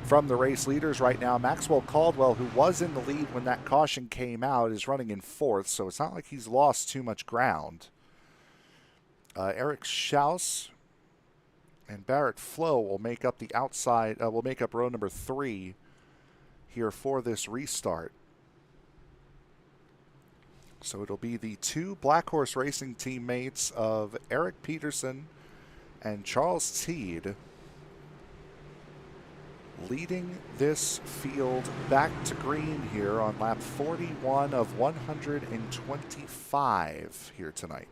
from the race leaders right now. Maxwell Caldwell, who was in the lead when that caution came out, is running in fourth, so it's not like he's lost too much ground. Eric Schaus and Barrett Flowe will make up the outside, will make up row number 3 here for this restart. So it'll be the two Black Horse Racing teammates of Eric Peterson and Charles Teed leading this field back to green here on lap 41 of 125 here tonight.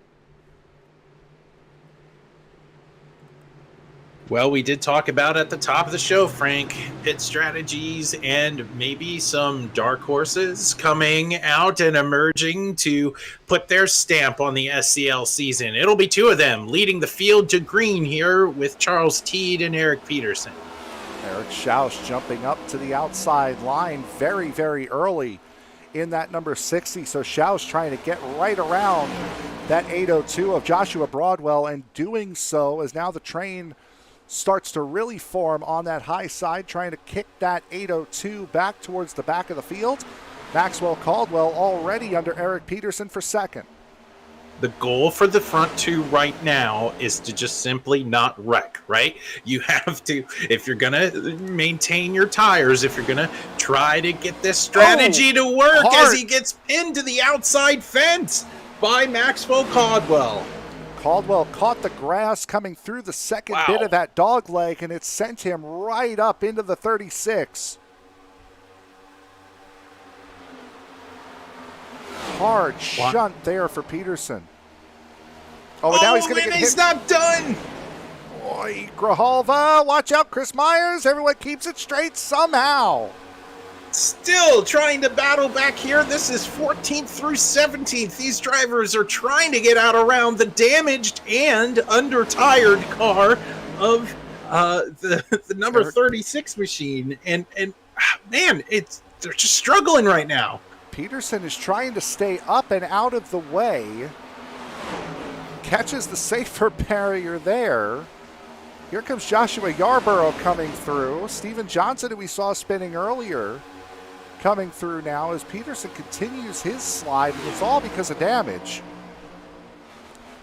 Well, we did talk about at the top of the show, Frank, pit strategies and maybe some dark horses coming out and emerging to put their stamp on the SCL season. It'll be two of them leading the field to green here with Charles Teed and Eric Peterson. Eric Schaus jumping up to the outside line very, very early in that number 60. So Schaus trying to get right around that 802 of Joshua Broadwell, and doing so as now the train starts to really form on that high side, trying to kick that 802 back towards the back of the field. Maxwell Caldwell already under Eric Peterson for second. The goal for the front two right now is to just simply not wreck, right? You have to, if you're going to maintain your tires, if you're going to try to get this strategy to work as he gets pinned to the outside fence by Maxwell Caldwell. Caldwell caught the grass coming through the second bit of that dog leg, and it sent him right up into the 36. Hard shunt there for Peterson. Oh, and now he's going to get hit. He's not done. Boy, Grijalva, watch out, Chris Myers. Everyone keeps it straight somehow. Still trying to battle back here. This is 14th through 17th. These drivers are trying to get out around the damaged and under-tired car of the number 36 machine. And man, they're just struggling right now. Peterson is trying to stay up and out of the way. Catches the safer barrier there. Here comes Joshua Yarbrough coming through. Steven Johnson, who we saw spinning earlier, coming through now as Peterson continues his slide, and it's all because of damage.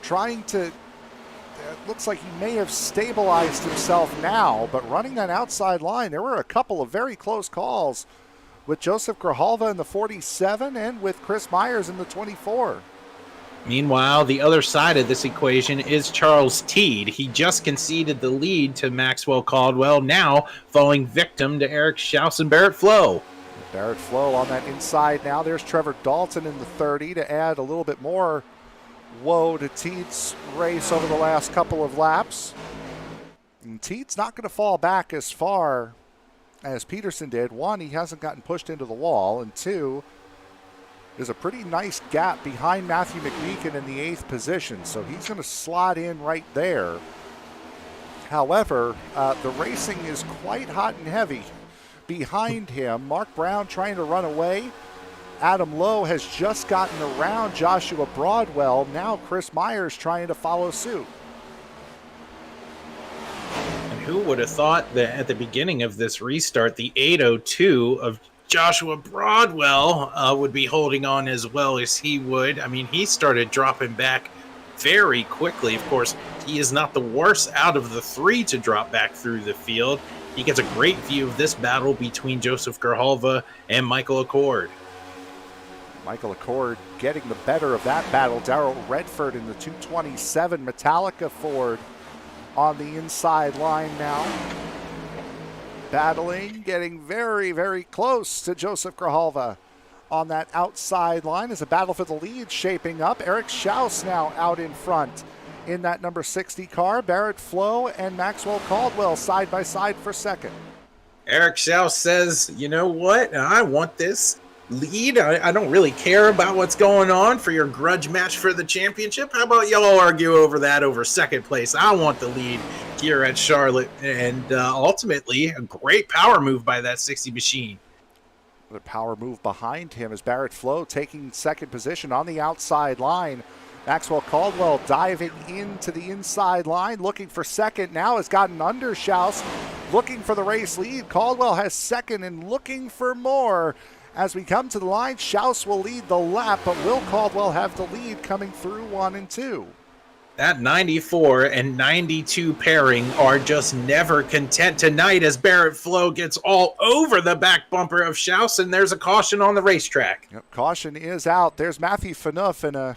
Trying to, it looks like he may have stabilized himself now, but running that outside line, there were a couple of very close calls with Joseph Grijalva in the 47 and with Chris Myers in the 24. Meanwhile, the other side of this equation is Charles Teed. He just conceded the lead to Maxwell Caldwell, now falling victim to Eric Schaus and Barrett Flowe. Barrett Flowe on that inside now. There's Trevor Dalton in the 30 to add a little bit more woe to Teed's race over the last couple of laps. And Teed's not going to fall back as far as Peterson did. One, he hasn't gotten pushed into the wall, and two, there's a pretty nice gap behind Matthew McMeekin in the 8th position, so he's going to slot in right there. However, the racing is quite hot and heavy behind him. Mark Brown trying to run away. Adam Lowe has just gotten around Joshua Broadwell. Now Chris Myers trying to follow suit. And who would have thought that at the beginning of this restart, the 802 of Joshua Broadwell would be holding on as well as he would. I mean, he started dropping back very quickly. Of course, he is not the worst out of the 3 to drop back through the field. He gets a great view of this battle between Joseph Grijalva and Michael Accord. Michael Accord getting the better of that battle. Darrell Redford in the 227 Metallica Ford on the inside line now. Battling, getting very, very close to Joseph Grijalva on that outside line as a battle for the lead shaping up. Eric Schaus now out in front in that number 60 car. Barrett Flowe and Maxwell Caldwell side by side for second. Eric Schaus says, you know what? I want this lead. I don't really care about what's going on for your grudge match for the championship. How about y'all argue over that over second place? I want the lead here at Charlotte. And ultimately, a great power move by that 60 machine. The power move behind him is Barrett Flowe taking second position on the outside line. Maxwell Caldwell diving into the inside line, looking for second. Now has gotten under Schaus, looking for the race lead. Caldwell has second and looking for more. As we come to the line, Schaus will lead the lap, but will Caldwell have the lead coming through 1 and 2? That 94 and 92 pairing are just never content tonight as Barrett Flowe gets all over the back bumper of Schaus, and there's a caution on the racetrack. Yep, caution is out. There's Matthew Phaneuf in a,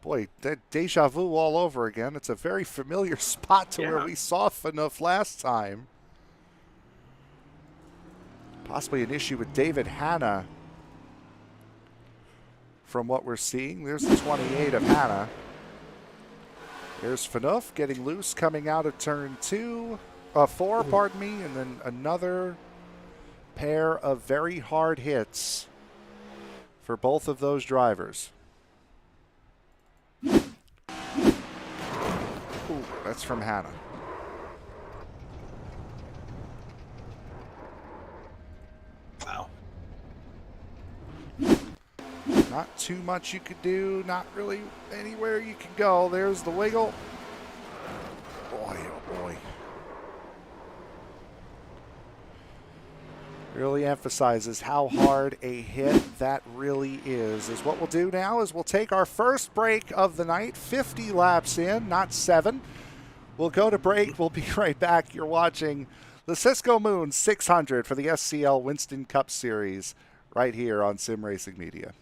boy, that deja vu all over again. It's a very familiar spot to where we saw Phaneuf last time. Possibly an issue with David Hanna from what we're seeing. There's the 28 of Hanna. There's Phaneuf getting loose coming out of turn 4, pardon me, and then another pair of very hard hits for both of those drivers. Ooh, that's from Hanna. Wow. Not too much you could do, not really anywhere you can go. There's the wiggle. Boy, oh boy. Really emphasizes how hard a hit that really is. What we'll do now is we'll take our first break of the night, 50 laps in, not 7. We'll go to break. We'll be right back. You're watching the Cisco Moon 600 for the SCL Winston Cup Series right here on Sim Racing Media.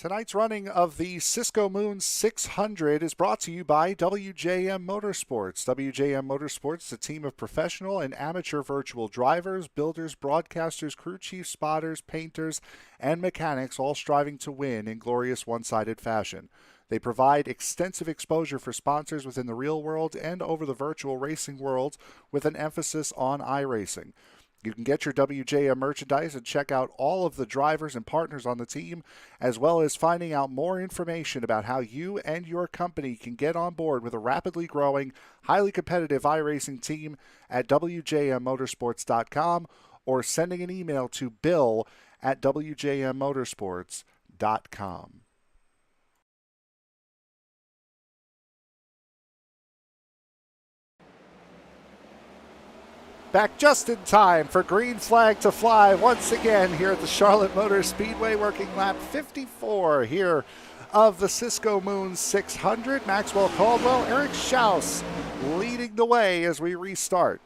Tonight's running of the Cisco Moon 600 is brought to you by WJM Motorsports. WJM Motorsports is a team of professional and amateur virtual drivers, builders, broadcasters, crew chiefs, spotters, painters, and mechanics, all striving to win in glorious one-sided fashion. They provide extensive exposure for sponsors within the real world and over the virtual racing world with an emphasis on iRacing. You can get your WJM merchandise and check out all of the drivers and partners on the team, as well as finding out more information about how you and your company can get on board with a rapidly growing, highly competitive iRacing team at WJMmotorsports.com or sending an email to bill@WJMmotorsports.com. Back just in time for green flag to fly once again here at the Charlotte Motor Speedway, working lap 54 here of the Cisco Moon 600. Maxwell Caldwell, Eric Schaus leading the way as we restart.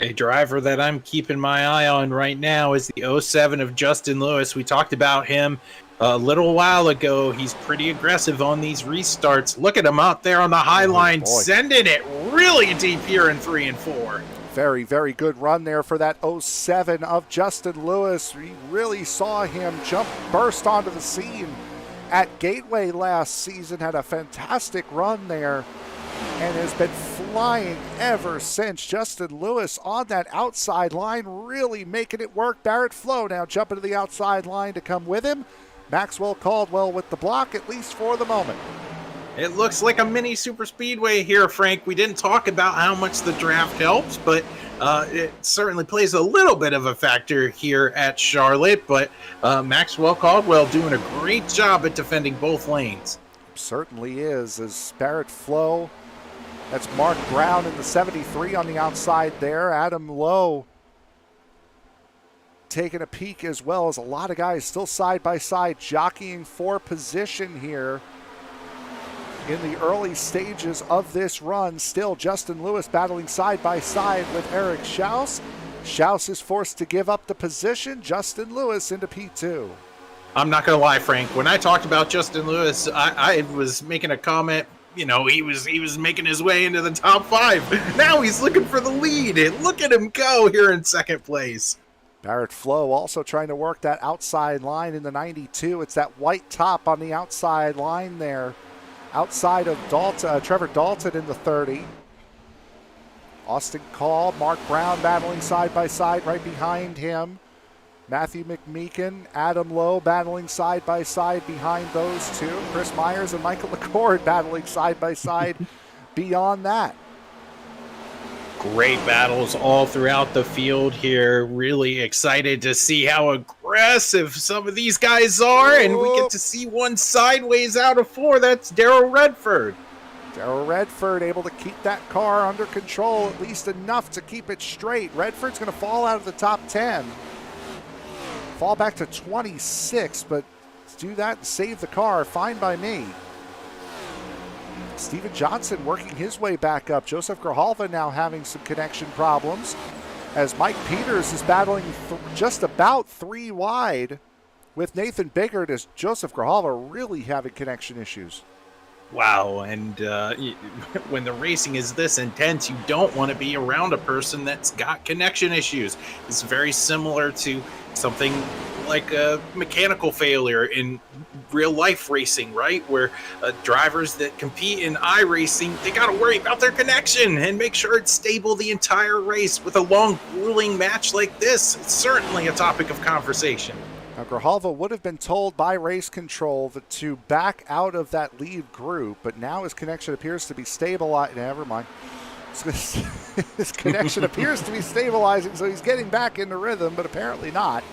A driver that I'm keeping my eye on right now is the 07 of Justin Lewis. We talked about him a little while ago. He's pretty aggressive on these restarts. Look at him out there on the high line, sending it really deep here in 3 and 4. Very, very good run there for that 07 of Justin Lewis. We really saw him burst onto the scene at Gateway last season. Had a fantastic run there and has been flying ever since. Justin Lewis on that outside line, really making it work. Barrett Flowe now jumping to the outside line to come with him. Maxwell Caldwell with the block, at least for the moment. It looks like a mini super speedway here, Frank. We didn't talk about how much the draft helps, but it certainly plays a little bit of a factor here at Charlotte. But Maxwell Caldwell doing a great job at defending both lanes. Certainly is, as Barrett Flowe. That's Mark Brown in the 73 on the outside there. Adam Lowe taking a peek, as well as a lot of guys still side by side jockeying for position here in the early stages of this run. Still Justin Lewis battling side by side with Eric Schaus. Schaus is forced to give up the position. Justin Lewis into P2. I'm not going to lie, Frank. When I talked about Justin Lewis, I was making a comment. You know, he was making his way into the top 5. Now he's looking for the lead, and look at him go here in second place. Barrett Flowe also trying to work that outside line in the 92. It's that white top on the outside line there, outside of Trevor Dalton in the 30. Austin Call, Mark Brown battling side by side right behind him. Matthew McMeekin, Adam Lowe battling side by side behind those two. Chris Myers and Michael LaCour battling side by side beyond that. Great battles all throughout the field here. Really excited to see how aggressive some of these guys are. And we get to see one sideways out of 4. That's Darrell Redford. Darrell Redford able to keep that car under control, at least enough to keep it straight. Redford's going to fall out of the top 10. Fall back to 26, but do that and save the car. Fine by me. Steven Johnson working his way back up. Joseph Grijalva now having some connection problems, as Mike Peters is battling just about 3 wide with Nathan Biggert, as Joseph Grijalva really having connection issues. Wow, and when the racing is this intense, you don't want to be around a person that's got connection issues. It's very similar to something like a mechanical failure in real life racing, right? Where drivers that compete in iRacing, they got to worry about their connection and make sure it's stable the entire race. With a long, grueling match like this, it's certainly a topic of conversation. Now, Grijalva would have been told by race control to back out of that lead group, but now his connection appears to be stabilized. Never mind. His connection appears to be stabilizing, so he's getting back into rhythm, but apparently not.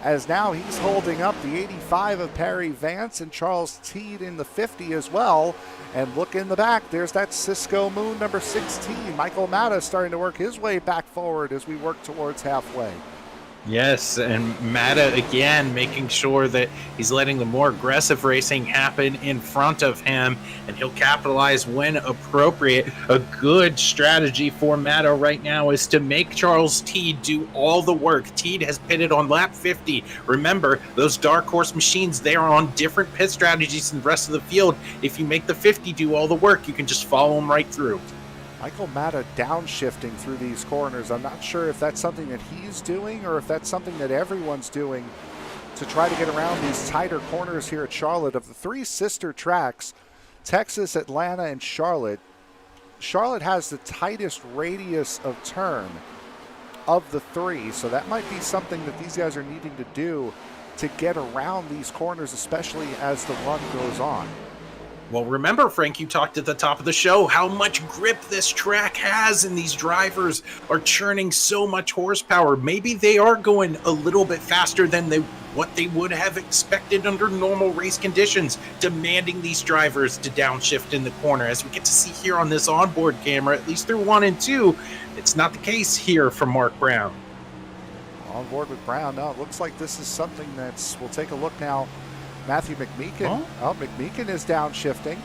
As now he's holding up the 85 of Perry Vance and Charles Teed in the 50 as well. And look in the back, there's that Cisco Moon number 16. Michael Matta starting to work his way back forward as we work towards halfway. Yes, and Mata again making sure that he's letting the more aggressive racing happen in front of him, and he'll capitalize when appropriate. A good strategy for Mata right now is to make Charles Teed do all the work. Teed has pitted on lap 50. Remember, those dark horse machines, they are on different pit strategies than the rest of the field. If you make the 50 do all the work, you can just follow them right through. Michael Mata downshifting through these corners. I'm not sure if that's something that he's doing or if that's something that everyone's doing to try to get around these tighter corners here at Charlotte. Of the three sister tracks, Texas, Atlanta, and Charlotte, Charlotte has the tightest radius of turn of the three, so that might be something that these guys are needing to do to get around these corners, especially as the run goes on. Well, remember, Frank, you talked at the top of the show how much grip this track has, and these drivers are churning so much horsepower. Maybe they are going a little bit faster than what they would have expected under normal race conditions, demanding these drivers to downshift in the corner. As we get to see here on this onboard camera, at least through 1 and 2, it's not the case here for Mark Brown. On board with Brown. No, it looks like this is something we'll take a look now. Matthew McMeekin. Oh, McMeekin is downshifting.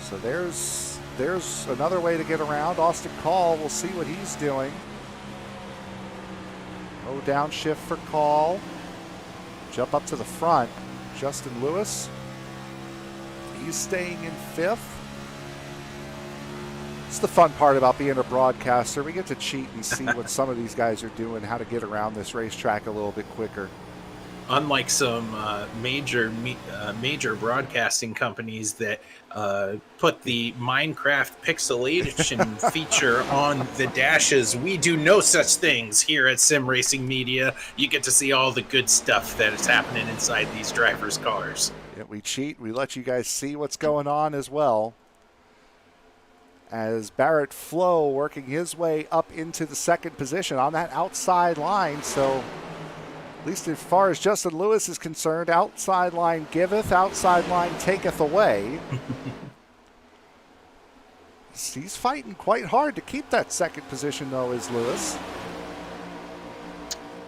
So there's another way to get around. Austin Call, we'll see what he's doing. No downshift for Call. Jump up to the front. Justin Lewis. He's staying in 5th. It's the fun part about being a broadcaster. We get to cheat and see what some of these guys are doing, how to get around this racetrack a little bit quicker. Unlike some major broadcasting companies that put the Minecraft pixelation feature on the dashes, we do no such things here at Sim Racing Media. You get to see all the good stuff that is happening inside these drivers' cars. Yeah, we cheat. We let you guys see what's going on as well. As Barrett Flowe working his way up into the 2nd position on that outside line, so at least as far as Justin Lewis is concerned, outside line giveth, outside line taketh away. He's fighting quite hard to keep that 2nd position, though, is Lewis.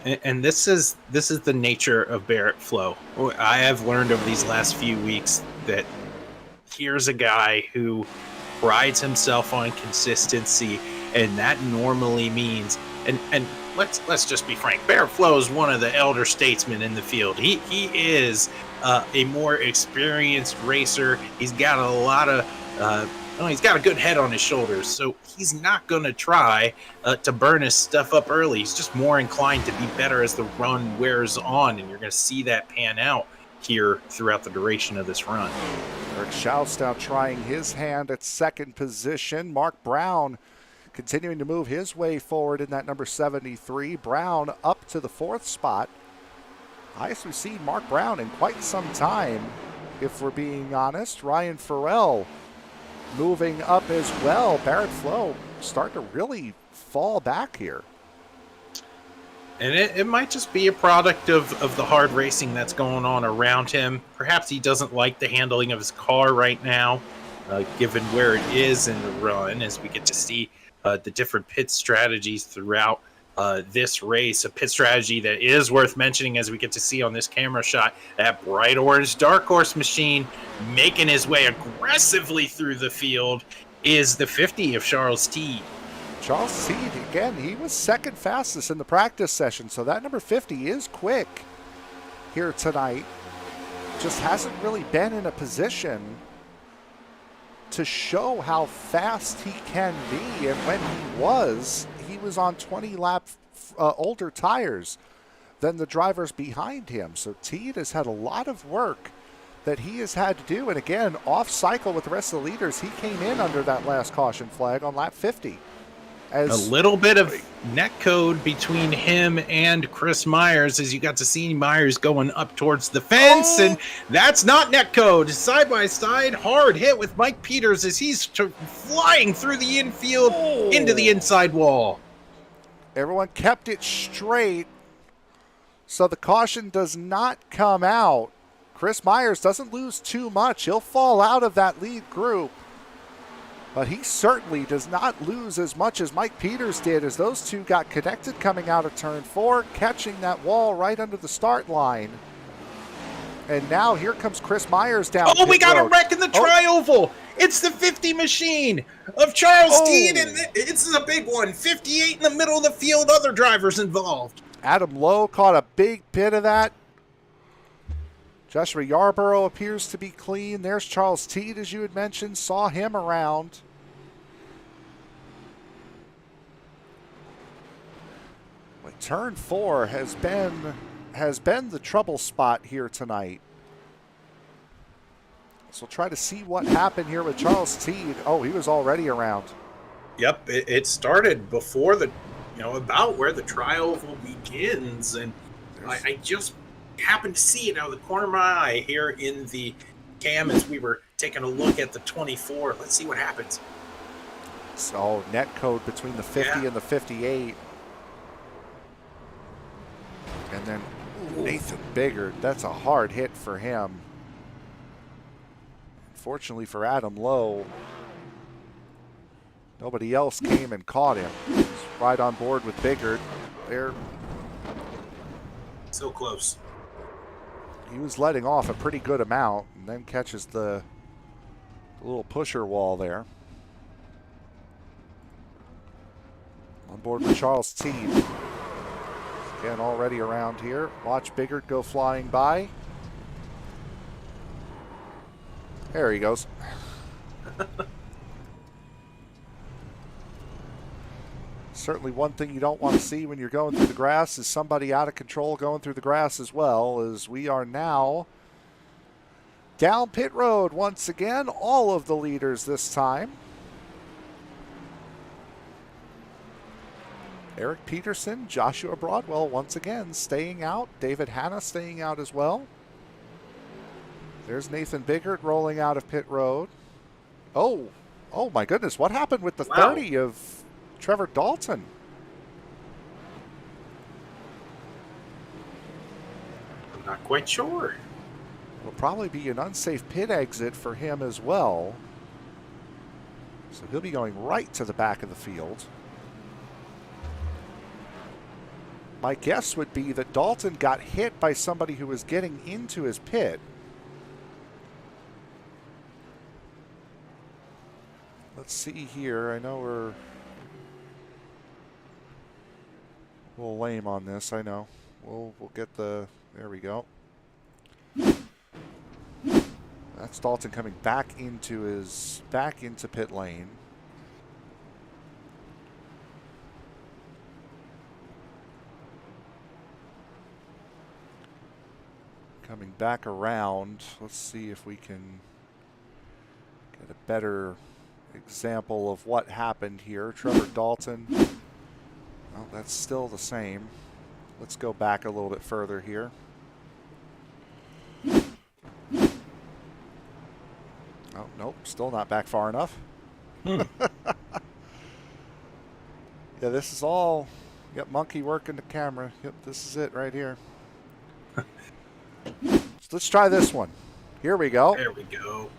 And this is the nature of Barrett Flowe. I have learned over these last few weeks that here's a guy who prides himself on consistency, and that normally means and let's just be frank. Barrett Flowe is one of the elder statesmen in the field. He is a more experienced racer. He's got a lot of he's got a good head on his shoulders, so he's not going to try to burn his stuff up early. He's just more inclined to be better as the run wears on, and you're going to see that pan out here throughout the duration of this run. Eric Schaus now trying his hand at 2nd position. Mark Brown continuing to move his way forward in that number 73. Brown up to the 4th spot. Highest we've seen Mark Brown in quite some time, if we're being honest. Ryan Farrell moving up as well. Barrett Flowe starting to really fall back here. And it might just be a product of the hard racing that's going on around him. Perhaps he doesn't like the handling of his car right now, given where it is in the run, as we get to see the different pit strategies throughout this race. A pit strategy that is worth mentioning, as we get to see on this camera shot, that bright orange dark horse machine making his way aggressively through the field is the 50 of Charles Teed. Charles Teed, again, he was 2nd fastest in the practice session, so that number 50 is quick here tonight. Just hasn't really been in a position to show how fast he can be, and when he was on 20-lap older tires than the drivers behind him. So Teed has had a lot of work that he has had to do, and again, off cycle with the rest of the leaders. He came in under that last caution flag on lap 50. A little bit of net code between him and Chris Myers, as you got to see Myers going up towards the fence, and that's not net code. Side by side, hard hit with Mike Peters as he's flying through the infield into the inside wall. Everyone kept it straight, so the caution does not come out. Chris Myers doesn't lose too much. He'll fall out of that lead group. But he certainly does not lose as much as Mike Peters did, as those two got connected coming out of turn 4, catching that wall right under the start line. And now here comes Chris Myers down. Oh, we got road. a wreck in the tri-oval. It's the 50 machine of Charles Teed, and it's a big one. 58 in the middle of the field, other drivers involved. Adam Lowe caught a big bit of that. Joshua Yarbrough appears to be clean. There's Charles Teed, as you had mentioned. Saw him around. But turn 4 has been the trouble spot here tonight. So we'll try to see what happened here with Charles Teed. Oh, he was already around. Yep, it started before about where the tri-oval begins, and I just happened to see it out of the corner of my eye here in the cam as we were taking a look at the 24. Let's see what happens. So net code between the 50 and the 58. And then Nathan Biggert, that's a hard hit for him. Fortunately for Adam Lowe, nobody else came and caught him. He's right on board with Biggert. There, so close. he was letting off a pretty good amount, and then catches the little pusher wall there. On board with Charles Teed. Again, already around here. Watch Biggert go flying by. There he goes. Certainly one thing you don't want to see when you're going through the grass is somebody out of control going through the grass as well, as we are now down pit road once again. All of the leaders this time. Eric Peterson, Joshua Broadwell once again staying out. David Hanna staying out as well. There's Nathan Biggert rolling out of pit road. Oh my goodness. What happened with the 30 of Trevor Dalton? I'm not quite sure. It'll probably be an unsafe pit exit for him as well. So he'll be going right to the back of the field. My guess would be that Dalton got hit by somebody who was getting into his pit. Let's see here. I know we're a little lame on this. I know. We'll get the. There we go. That's Dalton coming back into pit lane. Coming back around. Let's see if we can get a better example of what happened here. Trevor Dalton. Well, that's still the same. Let's go back a little bit further here. Oh, nope, still not back far enough. Yeah, this is all, yep, monkey working the camera. Yep, this is it right here. Let's try this one. Here we go. There we go.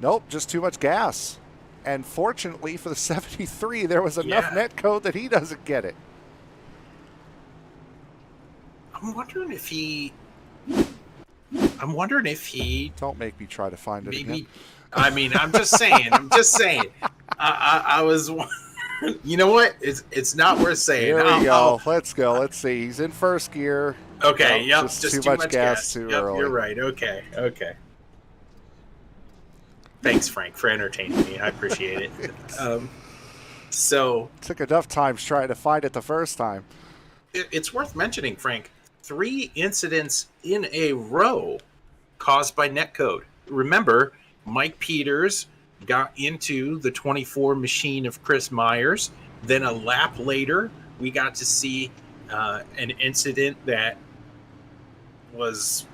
Nope, just too much gas. And fortunately for the 73, there was enough net code that he doesn't get it. I'm wondering if he... Don't make me try to find it again. I mean, I'm just saying. I was... You know what? It's not worth saying. Here we go. Let's go. Let's see. He's in first gear. Okay, nope, just too much gas too early. You're right. Okay. Thanks, Frank, for entertaining me. I appreciate it. So took enough time trying to find it the first time. It's worth mentioning, Frank, 3 incidents in a row caused by netcode. Remember, Mike Peters got into the 24 machine of Chris Myers. Then a lap later, we got to see an incident that was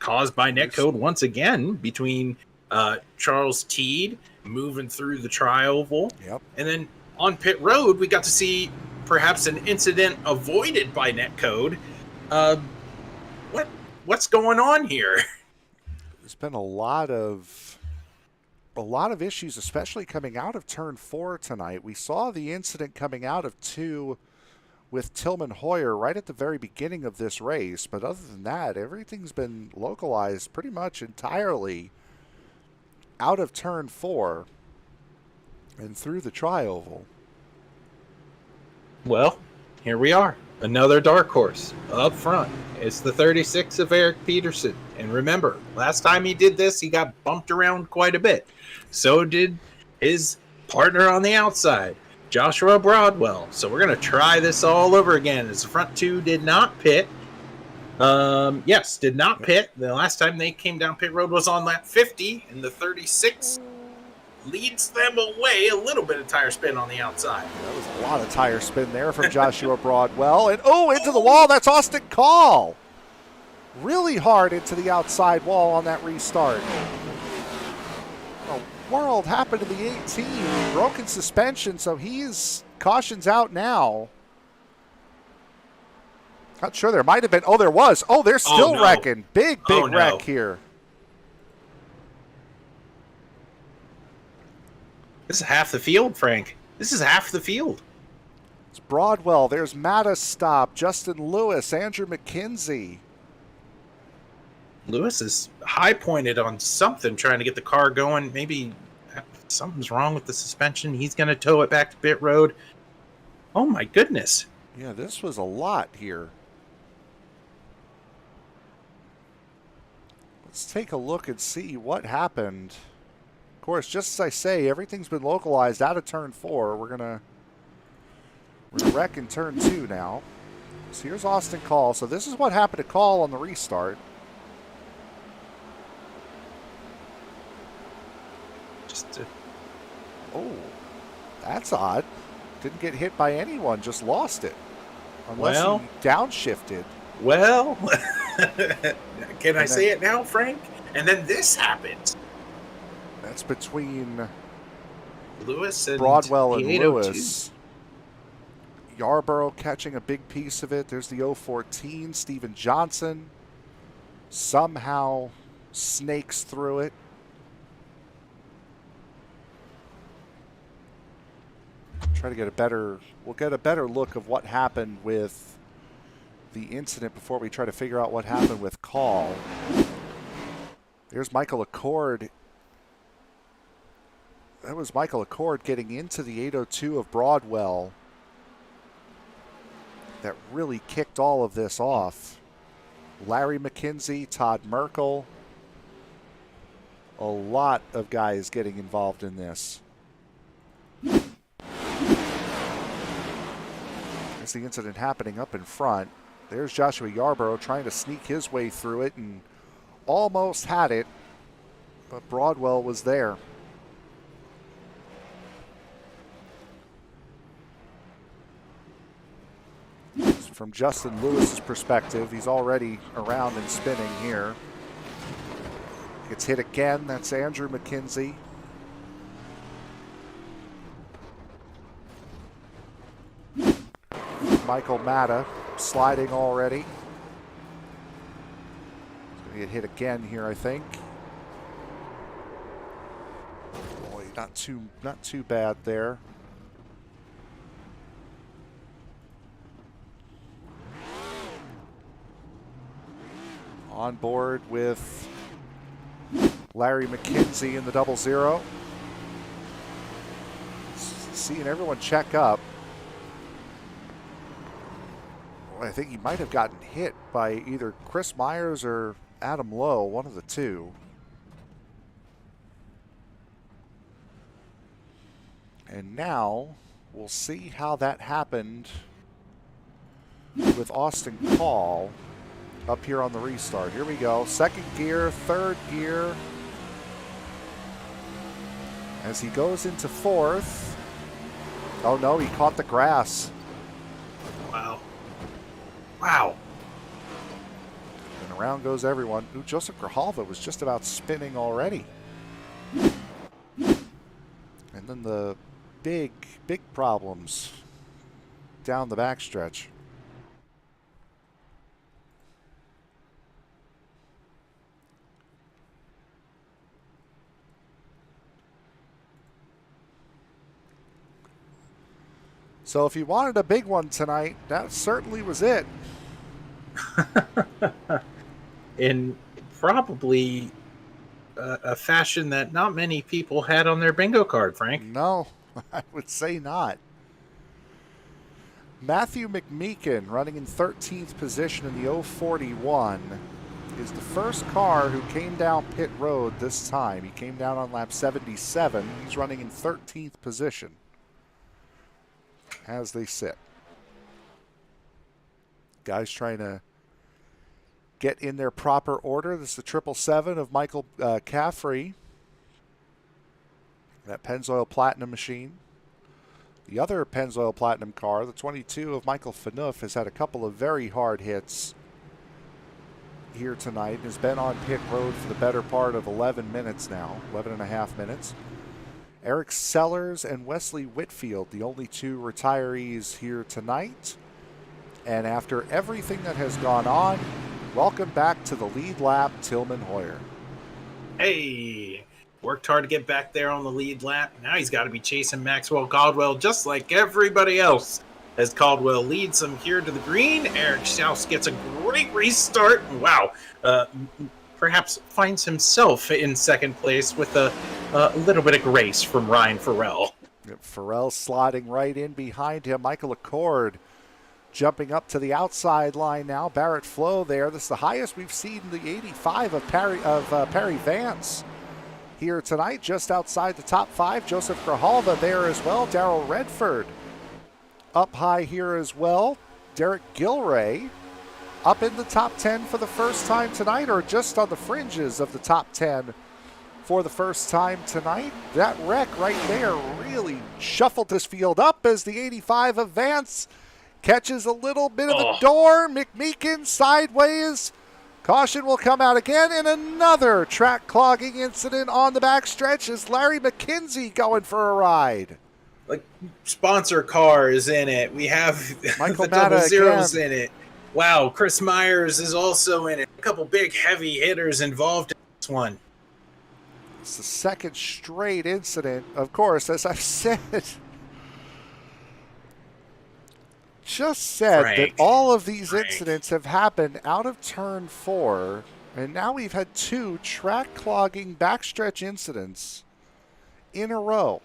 caused by netcode once again between Charles Teed moving through the tri-oval. Yep. And then on pit road, we got to see perhaps an incident avoided by netcode. What's going on here? There's been a lot of a lot of issues, especially coming out of turn 4 tonight. We saw the incident coming out of 2 with Tillman Hoyer right at the very beginning of this race, but other than that, everything's been localized pretty much entirely out of turn 4 and through the tri-oval. Well, here we are. Another dark horse up front. It's the 36 of Eric Peterson. And remember, last time he did this, he got bumped around quite a bit. So did his partner on the outside, Joshua Broadwell. So we're going to try this all over again, as the front 2 did not pit. Yes, did not pit. The last time they came down pit road was on lap 50, and the 36 leads them away. A little bit of tire spin on the outside. That was a lot of tire spin there from Joshua Broadwell. And into the wall. That's Austin Call. Really hard into the outside wall on that restart. A world happened to the 18. Broken suspension, so he's cautions out now. Not sure, there might have been. Oh, there was. Oh, they're still wrecking. Big wreck here. This is half the field, Frank. This is half the field. It's Broadwell. There's Matta stop. Justin Lewis. Andrew McKenzie. Lewis is high-pointed on something, trying to get the car going. Maybe something's wrong with the suspension. He's going to tow it back to pit road. Oh, my goodness. Yeah, this was a lot here. Let's take a look and see what happened. Of course, just as I say, everything's been localized out of turn 4. We're gonna wreck in turn 2 now. So here's Austin Call. So this is what happened to Call on the restart. Oh, that's odd. Didn't get hit by anyone, just lost it. Unless he downshifted. Well, can I say it now, Frank? And then this happens. That's between Lewis and Broadwell and Lewis. Yarbrough catching a big piece of it. There's the 014. Steven Johnson somehow snakes through it. Try to get we'll get a better look of what happened with the incident before we try to figure out what happened with Call. There's Michael Accord. That was Michael Accord getting into the 802 of Broadwell. That really kicked all of this off. Larry McKenzie, Todd Merkel. A lot of guys getting involved in this. There's the incident happening up in front. There's Joshua Yarbrough trying to sneak his way through it and almost had it, but Broadwell was there. From Justin Lewis's perspective, he's already around and spinning here. Gets hit again. That's Andrew McKenzie. Michael Matta sliding already. He's going to get hit again here, I think. Boy, not too bad there. On board with Larry McKenzie in the 00. Seeing everyone check up. Boy, I think he might have gotten hit by either Chris Myers or Adam Lowe, one of the two. And now we'll see how that happened with Austin Call up here on the restart. Here we go. Second gear, third gear. As he goes into fourth. Oh no, he caught the grass. Wow. Wow. And around goes everyone. Ooh, Joseph Grijalva was just about spinning already. And then the big problems down the backstretch. So if you wanted a big one tonight, that certainly was it. In probably a fashion that not many people had on their bingo card, Frank. No, I would say not. Matthew McMeekin, running in 13th position in the 041, is the first car who came down pit road this time. He came down on lap 77. He's running in 13th position as they sit. Guys trying to get in their proper order. This is the 777 of Michael Caffrey. That Pennzoil Platinum machine. The other Pennzoil Platinum car, the 22 of Michael Phaneuf, has had a couple of very hard hits here tonight and has been on pit road for the better part of 11 minutes now, 11 and a half minutes. Eric Sellers and Wesley Whitfield, the only two retirees here tonight. And after everything that has gone on, welcome back to the lead lap, Tillman Hoyer. Hey, worked hard to get back there on the lead lap. Now he's got to be chasing Maxwell Caldwell just like everybody else. As Caldwell leads him here to the green, Eric Schaus gets a great restart. Wow, perhaps finds himself in second place with a little bit of grace from Ryan Farrell. Farrell slotting right in behind him. Michael Accord jumping up to the outside line now. Barrett Flowe there. This is the highest we've seen the 85 of Perry Vance here tonight, just outside the top 5. Joseph Grijalva there as well. Darrell Redford up high here as well. Derek Gilray up in the top 10 for the first time tonight, or just on the fringes of the top 10 for the first time tonight. That wreck right there really shuffled this field up as the 85 of Vance catches a little bit of the door. McMeekin sideways. Caution will come out again, and another track clogging incident on the backstretch is Larry McKenzie going for a ride. Like, sponsor car is in it. We have Michael the double Matta zeros again. in it. Wow, Chris Myers is also in it. A couple big heavy hitters involved in this one. It's the second straight incident. Of course, as I've said, that all of these incidents have happened out of turn 4, and now we've had 2 track clogging backstretch incidents in a row.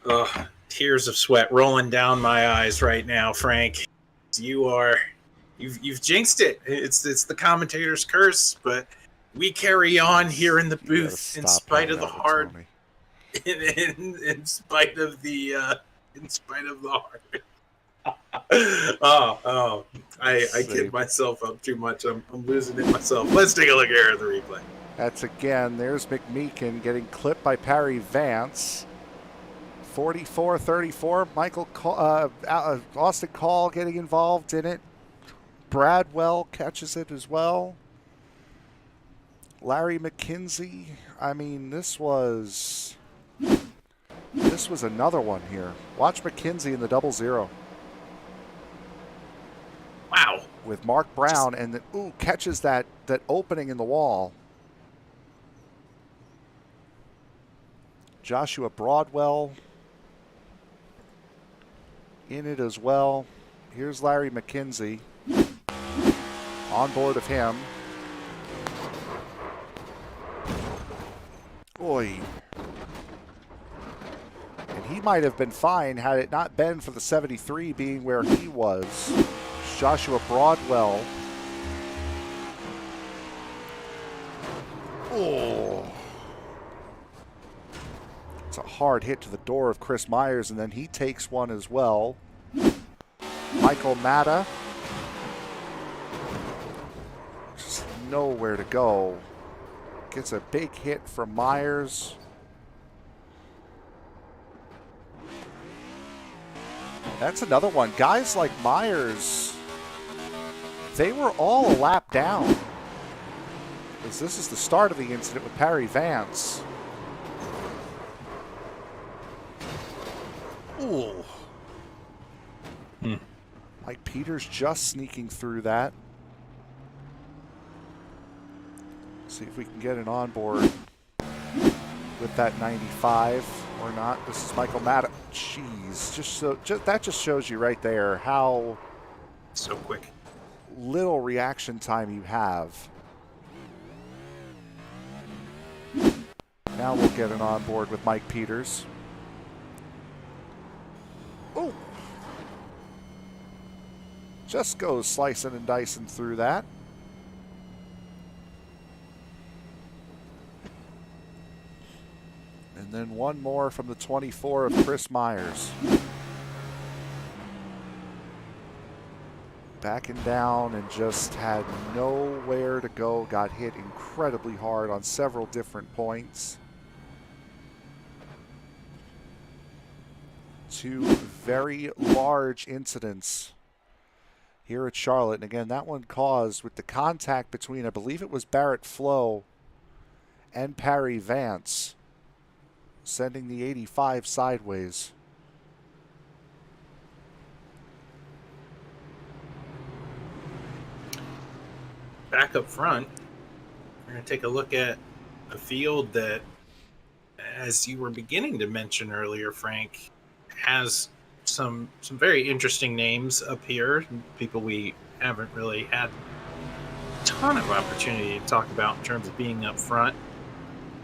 Ugh, tears of sweat rolling down my eyes right now, Frank. You've jinxed it. It's the commentator's curse, but we carry on here in the booth in spite of the hard, in spite of the heart. I kid myself up too much. I'm losing it myself. Let's take a look here at the replay. That's again, there's McMeekin getting clipped by Perry Vance. 44-34, Austin Call getting involved in it. Bradwell catches it as well. Larry McKenzie. I mean, this was another one here. Watch McKenzie in the 00. Wow. With Mark Brown, and then catches that opening in the wall. Joshua Broadwell in it as well. Here's Larry McKenzie on board of him. Oy. And he might have been fine had it not been for the 73 being where he was. Joshua Broadwell. Oh. It's a hard hit to the door of Chris Myers, and then he takes one as well. Michael Matta. Just nowhere to go. Gets a big hit from Myers. That's another one. Guys like Myers, they were all a lap down. This is the start of the incident with Perry Vance. Ooh. Mike Peters just sneaking through that. See if we can get an onboard with that 95. or not. This is Michael Maddox. Jeez, that just shows you right there how So quick. little reaction time you have. Now we'll get an onboard with Mike Peters. Oh! Just goes slicing and dicing through that. And then one more from the 24 of Chris Myers. Backing down and just had nowhere to go. Got hit incredibly hard on several different points. Two very large incidents here at Charlotte. And again, that one caused with the contact between, I believe it was Barrett Flowe and Parry Vance, sending the 85 sideways. Back up front, we're going to take a look at a field that, as you were beginning to mention earlier, Frank, has some very interesting names up here, people we haven't really had a ton of opportunity to talk about in terms of being up front.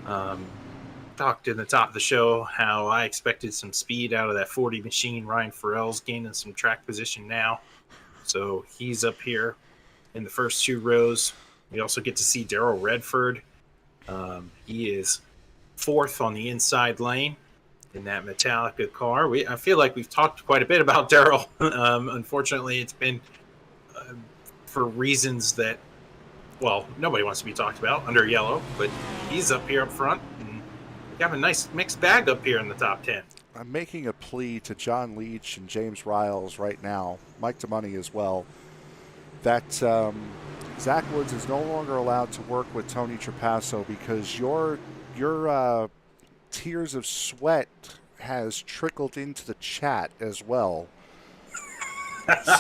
Talked in the top of the show how I expected some speed out of that 40 machine. Ryan Farrell's gaining some track position now, so he's up here in the first two rows. We also get to see Daryl Redford. He is fourth on the inside lane in that Metallica car. I feel like we've talked quite a bit about Daryl. Unfortunately, it's been for reasons that, well, nobody wants to be talked about under yellow, but he's up here up front. And we have a nice mixed bag up here in the top 10. I'm making a plea to John Leach and James Riles right now, Mike DeMoney as well, that Zach Woods is no longer allowed to work with Tony Trapasso because your tears of sweat has trickled into the chat as well.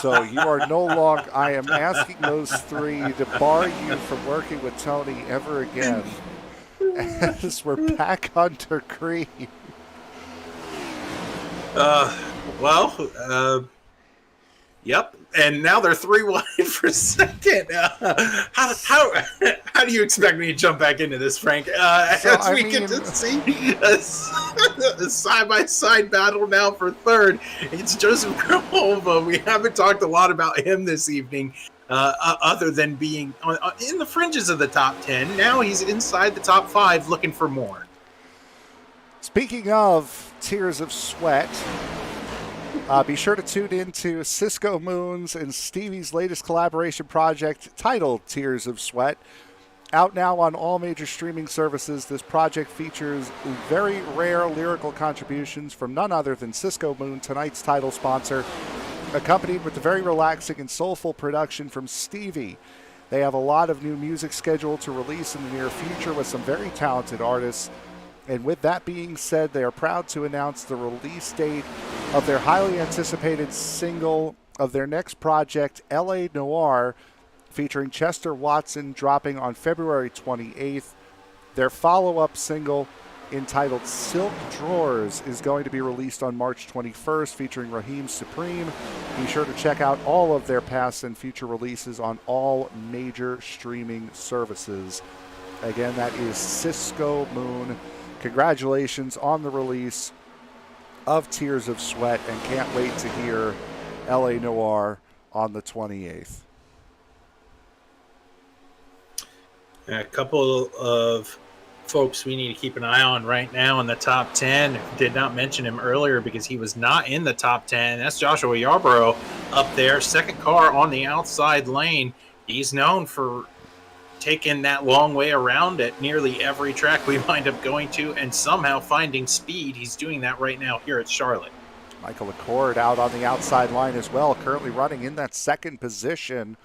So you are no longer, I am asking those three to bar you from working with Tony ever again as we're back under green. Yep. And now they're 3 wide for second. How do you expect me to jump back into this, Frank? Get to see a side-by-side battle now for third. It's Joseph Krumova. We haven't talked a lot about him this evening, other than being in the fringes of the top 10. Now he's inside the top 5 looking for more. Speaking of tears of sweat, be sure to tune in to Cisco Moon's and Stevie's latest collaboration project titled Tears of Sweat. Out now on all major streaming services, this project features very rare lyrical contributions from none other than Cisco Moon, tonight's title sponsor, accompanied with the very relaxing and soulful production from Stevie. They have a lot of new music scheduled to release in the near future with some very talented artists. And with that being said, they are proud to announce the release date of their highly anticipated single of their next project, LA Noir, featuring Chester Watson, dropping on February 28th. Their follow-up single, entitled Silk Drawers, is going to be released on March 21st, featuring Raheem Supreme. Be sure to check out all of their past and future releases on all major streaming services. Again, that is Cisco Moon. Congratulations on the release of Tears of Sweat, and can't wait to hear LA Noir on the 28th. A couple of folks we need to keep an eye on right now in the top 10. Did not mention him earlier because he was not in the top 10. That's Joshua Yarbrough up there, second car on the outside lane. He's known for taking that long way around at nearly every track we wind up going to and somehow finding speed. He's doing that right now here at Charlotte. Michael Accord out on the outside line as well, currently running in that second position.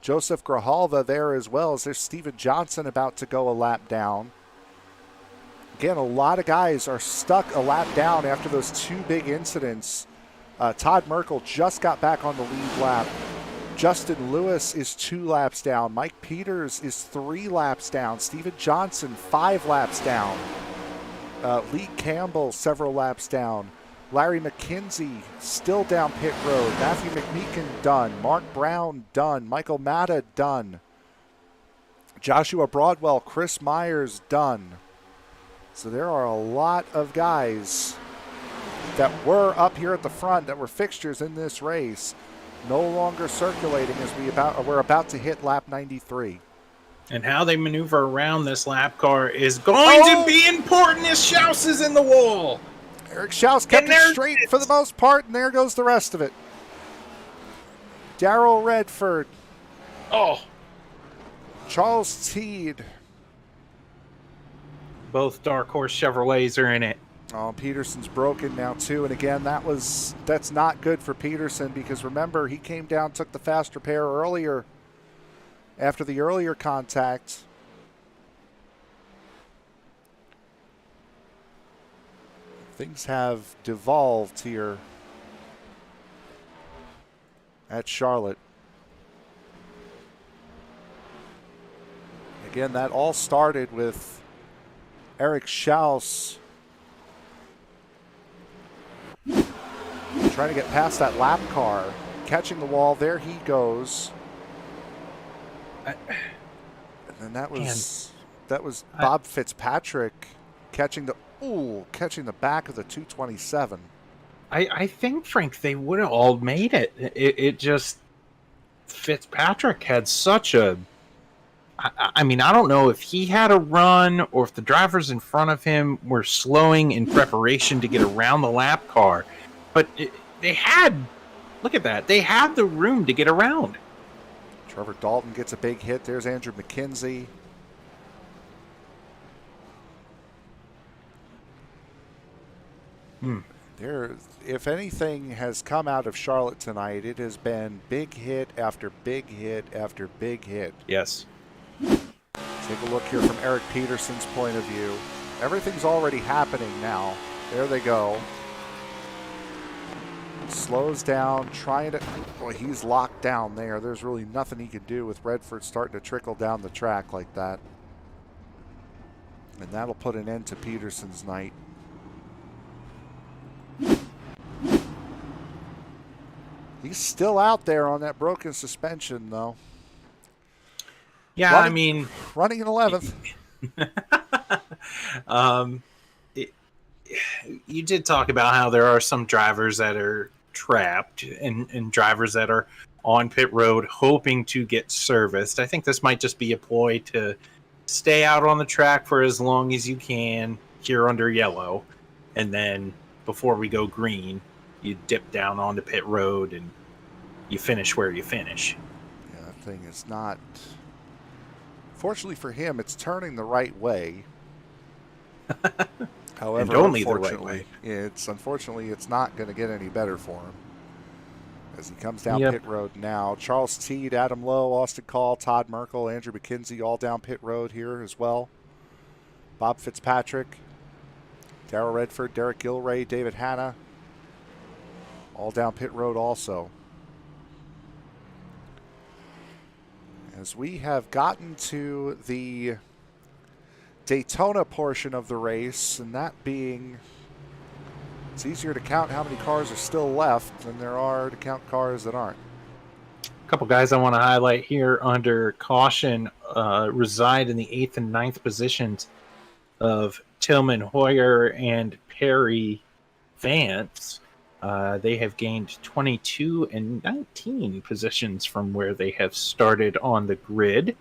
Joseph Grijalva there as well, as there's Steven Johnson about to go a lap down. Again, a lot of guys are stuck a lap down after those two big incidents. Todd Merkel just got back on the lead lap. Justin Lewis is 2 laps down. Mike Peters is 3 laps down. Steven Johnson 5 laps down. Lee Campbell several laps down. Larry McKenzie still down pit road. Matthew McMeekin done. Mark Brown done. Michael Matta done. Joshua Broadwell, Chris Myers done. So there are a lot of guys that were up here at the front that were fixtures in this race no longer circulating as we're about to hit lap 93. And how they maneuver around this lap car is going to be important as Schaus is in the wall. Eric Schaus kept it straight for the most part, and there goes the rest of it. Darrell Redford. Oh. Charles Teed. Both Dark Horse Chevrolets are in it. Oh, Peterson's broken now too, and again that's not good for Peterson because remember he came down, took the faster pair earlier after the earlier contact. Things have devolved here at Charlotte. Again, that all started with Eric Schaus trying to get past that lap car, catching the wall. There he goes. And then that was Bob Fitzpatrick catching the back of the 227. I think, Frank, they would have all made it. It just Fitzpatrick had such a. I mean, I don't know if he had a run or if the drivers in front of him were slowing in preparation to get around the lap car. But they had, look at that, they had the room to get around. Trevor Dalton gets a big hit. There's Andrew McKenzie. There, if anything has come out of Charlotte tonight, it has been big hit after big hit after big hit. Yes. Take a look here from Eric Peterson's point of view. Everything's already happening now. There they go. Slows down, trying to... Boy, he's locked down there. There's really nothing he can do with Redford starting to trickle down the track like that. And that'll put an end to Peterson's night. He's still out there on that broken suspension, though. Yeah, I mean... Running in 11th. You did talk about how there are some drivers that are trapped and drivers that are on pit road hoping to get serviced. I think this might just be a ploy to stay out on the track for as long as you can here under yellow. And then before we go green, you dip down onto pit road and you finish where you finish. Yeah, that thing is not... Fortunately for him, it's turning the right way. However, and only the right way. Unfortunately, it's not going to get any better for him. As he comes down pit road now. Charles Teed, Adam Lowe, Austin Call, Todd Merkel, Andrew McKenzie all down pit road here as well. Bob Fitzpatrick, Darrell Redford, Derek Gilray, David Hanna, all down pit road also. As we have gotten to the Daytona portion of the race, and that being, it's easier to count how many cars are still left than there are to count cars that aren't. A couple guys I want to highlight here under caution reside in the 8th and 9th positions of Tillman Hoyer and Perry Vance. They have gained 22 and 19 positions from where they have started on the grid.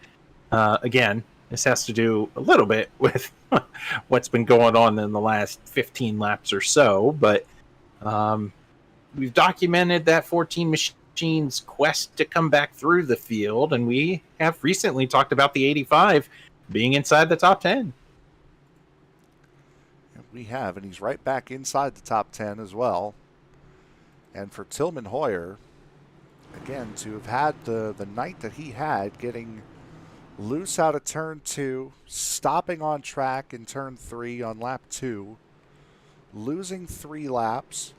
Again, this has to do a little bit with what's been going on in the last 15 laps or so, but we've documented that 14 Machine's quest to come back through the field, and we have recently talked about the 85 being inside the top 10. We have, and he's right back inside the top 10 as well. And for Tillman Hoyer, again, to have had the night that he had, getting loose out of turn 2, stopping on track in turn 3 on lap 2, losing 3 laps,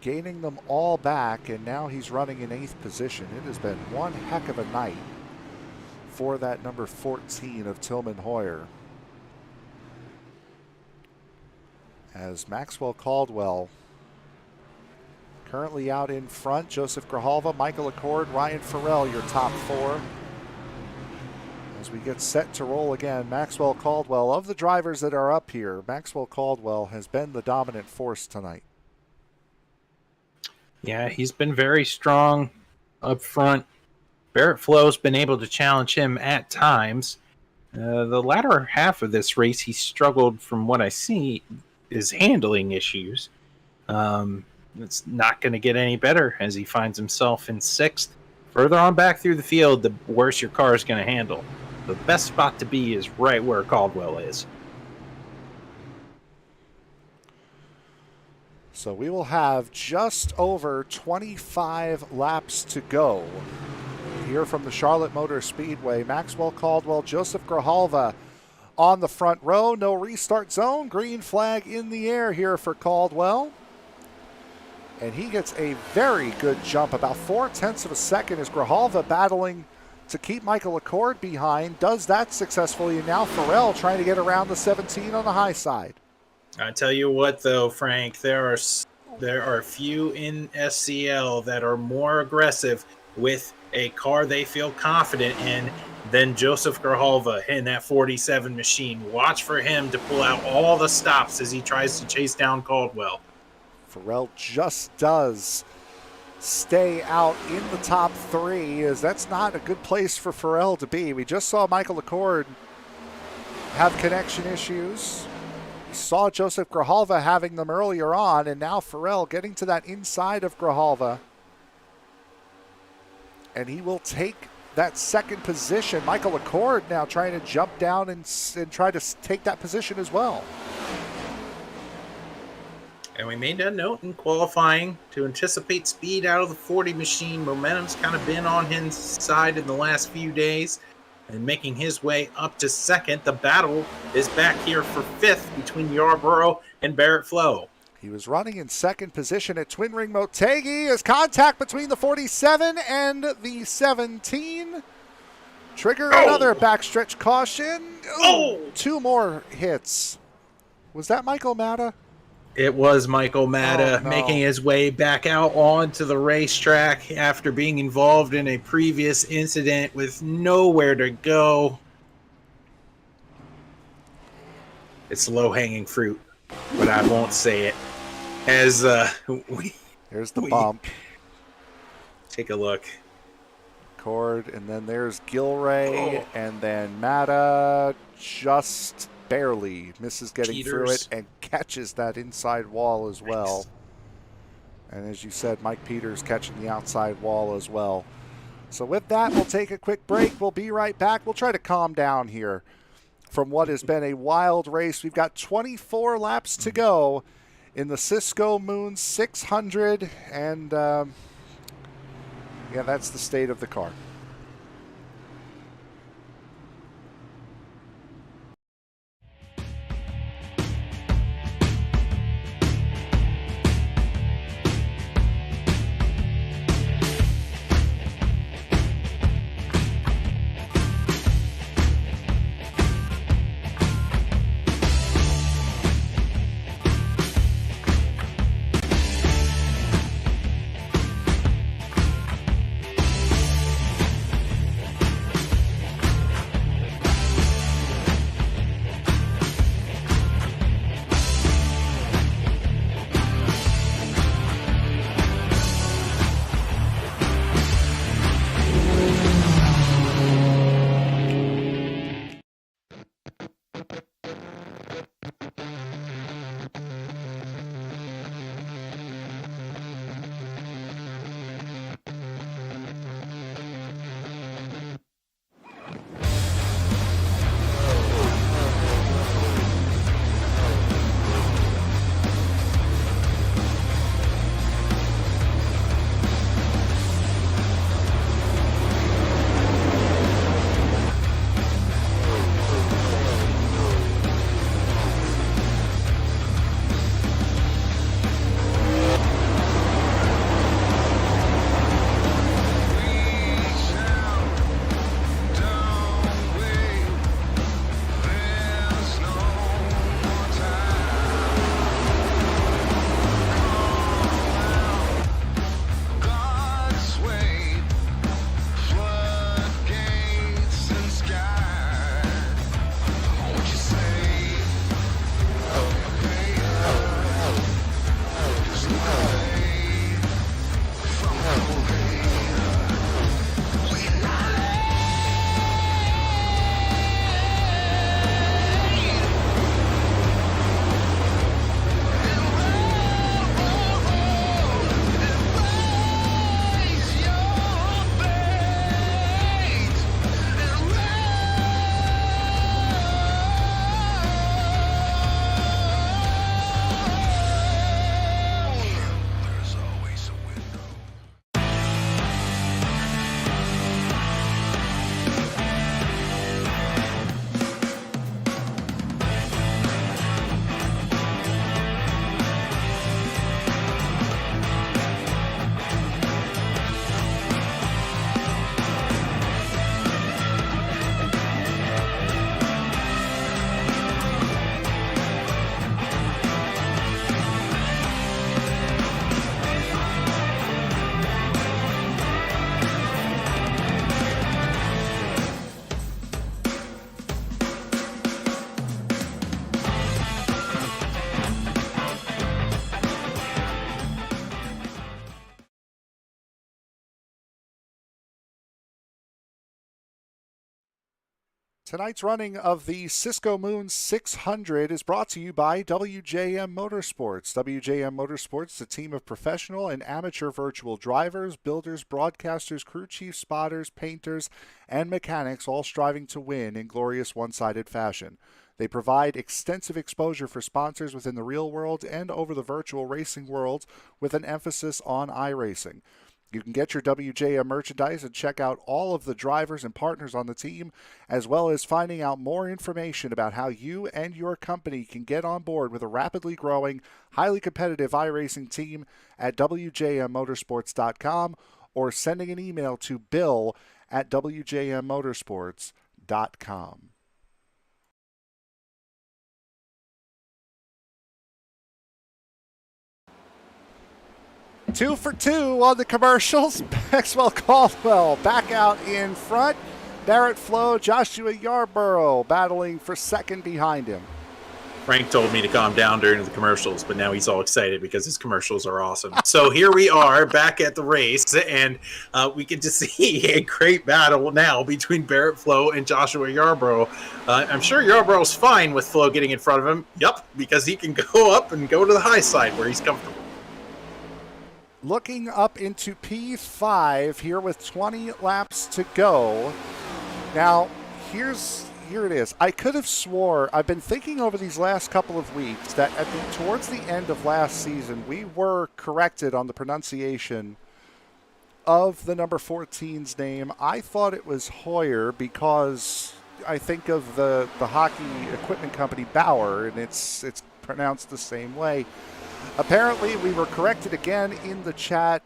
gaining them all back, and now he's running in 8th position. It has been one heck of a night for that number 14 of Tillman Hoyer. as Maxwell Caldwell currently out in front. Joseph Grijalva, Michael Accord, Ryan Farrell, your top four. As we get set to roll again, Maxwell Caldwell, of the drivers that are up here, Maxwell Caldwell has been the dominant force tonight. Yeah, he's been very strong up front. Barrett Flowe's been able to challenge him at times. The latter half of this race, he struggled, from what I see, is handling issues. It's not going to get any better as he finds himself in sixth. Further on back through the field, the worse your car is going to handle. The best spot to be is right where Caldwell is. So we will have just over 25 laps to go here from the Charlotte Motor Speedway. Maxwell Caldwell, Joseph Grijalva on the front row. No restart zone. Green flag in the air here for Caldwell. And he gets a very good jump, about 0.4 of a second, as Grijalva battling to keep Michael Accord behind. Does that successfully, and now Farrell trying to get around the 17 on the high side. I tell you what, though, Frank, there are few in SCL that are more aggressive with a car they feel confident in than Joseph Grijalva in that 47 machine. Watch for him to pull out all the stops as he tries to chase down Caldwell. Farrell just does stay out in the top three, as that's not a good place for Farrell to be. We just saw Michael Accord have connection issues. Saw Joseph Grijalva having them earlier on, and now Farrell getting to that inside of Grijalva. And he will take that second position. Michael Accord now trying to jump down and try to take that position as well. And we made that note in qualifying to anticipate speed out of the 40 machine. Momentum's kind of been on his side in the last few days. And making his way up to second. The battle is back here for fifth between Yarbrough and Barrett Flowe. He was running in second position at Twin Ring Motegi as contact between the 47 and the 17. Trigger another backstretch caution. Two more hits. Was that Michael Matta? It was Michael Matta making his way back out onto the racetrack after being involved in a previous incident with nowhere to go. It's low-hanging fruit, but I won't say it. As Here's the bump. Take a look. Cord, and then there's Gilray, and then Matta just barely misses getting through it and catches that inside wall as well. And as you said, Mike Peters catching the outside wall as well. So with that, we'll take a quick break. We'll be right back. We'll try to calm down here from what has been a wild race. We've got 24 laps to go in the Cisco Moon 600, and yeah, that's the state of the car. Tonight's running of the Cisco Moon 600 is brought to you by WJM Motorsports. WJM Motorsports is a team of professional and amateur virtual drivers, builders, broadcasters, crew chiefs, spotters, painters, and mechanics, all striving to win in glorious one-sided fashion. They provide extensive exposure for sponsors within the real world and over the virtual racing world with an emphasis on iRacing. You can get your WJM merchandise and check out all of the drivers and partners on the team, as well as finding out more information about how you and your company can get on board with a rapidly growing, highly competitive iRacing team at WJMmotorsports.com or sending an email to bill@WJMmotorsports.com. 2 for 2 on the commercials. Maxwell Caldwell back out in front. Barrett Flowe, Joshua Yarbrough battling for second behind him. Frank told me to calm down during the commercials, but now he's all excited because his commercials are awesome. So here we are back at the race, and we get to see a great battle now between Barrett Flowe and Joshua Yarbrough. I'm sure Yarbrough's fine with Flowe getting in front of him. Yup, because he can go up and go to the high side where he's comfortable. Looking up into P5 here with 20 laps to go. Now, here it is. I could have swore, I've been thinking over these last couple of weeks that towards the end of last season, we were corrected on the pronunciation of the number 14's name. I thought it was Hoyer because I think of the hockey equipment company Bauer, and it's pronounced the same way. Apparently, we were corrected again in the chat.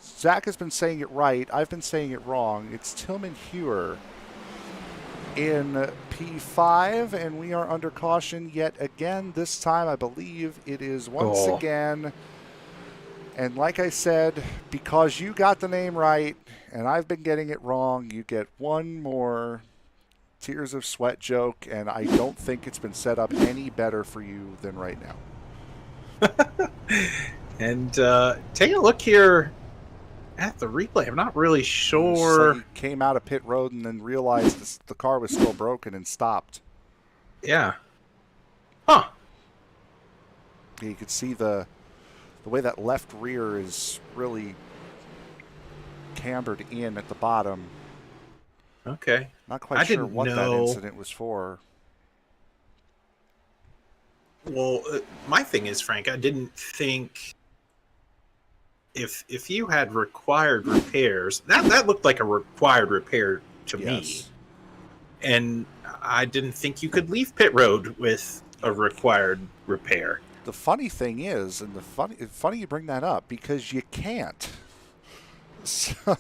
Zach has been saying it right. I've been saying it wrong. It's Tillman Hewer in P5, and we are under caution yet again. This time, I believe it is once again. And like I said, because you got the name right and I've been getting it wrong, you get one more tears of sweat joke, and I don't think it's been set up any better for you than right now. And take a look here at the replay. I'm not really sure. So he came out of pit road and then realized the car was still broken and stopped. Yeah. Huh. You could see the way that left rear is really cambered in at the bottom. Okay. Not quite sure what that incident was for. Well, my thing is, Frank, I didn't think if you had required repairs, that looked like a required repair to me. And I didn't think you could leave pit road with a required repair. The funny thing is, and funny you bring that up, because you can't. So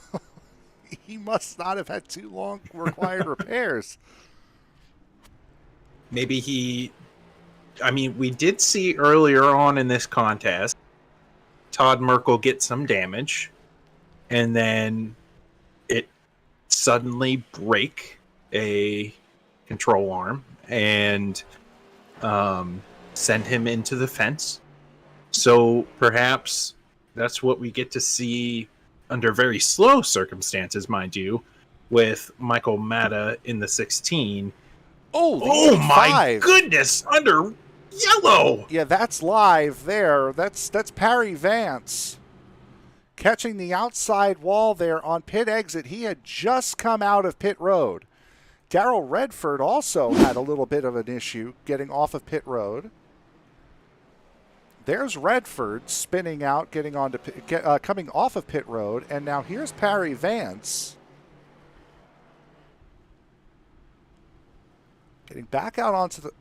he must not have had too long required repairs. Maybe we did see earlier on in this contest Todd Merkel get some damage, and then it suddenly break a control arm and send him into the fence. So perhaps that's what we get to see under very slow circumstances, mind you, with Michael Matta in the 16. Oh my goodness, under yellow. Yeah, that's live there. That's Parry Vance catching the outside wall there on pit exit. He had just come out of pit road. Darrell Redford also had a little bit of an issue getting off of pit road. There's Redford spinning out, getting onto coming off of pit road, and now here's Parry Vance getting back out onto the.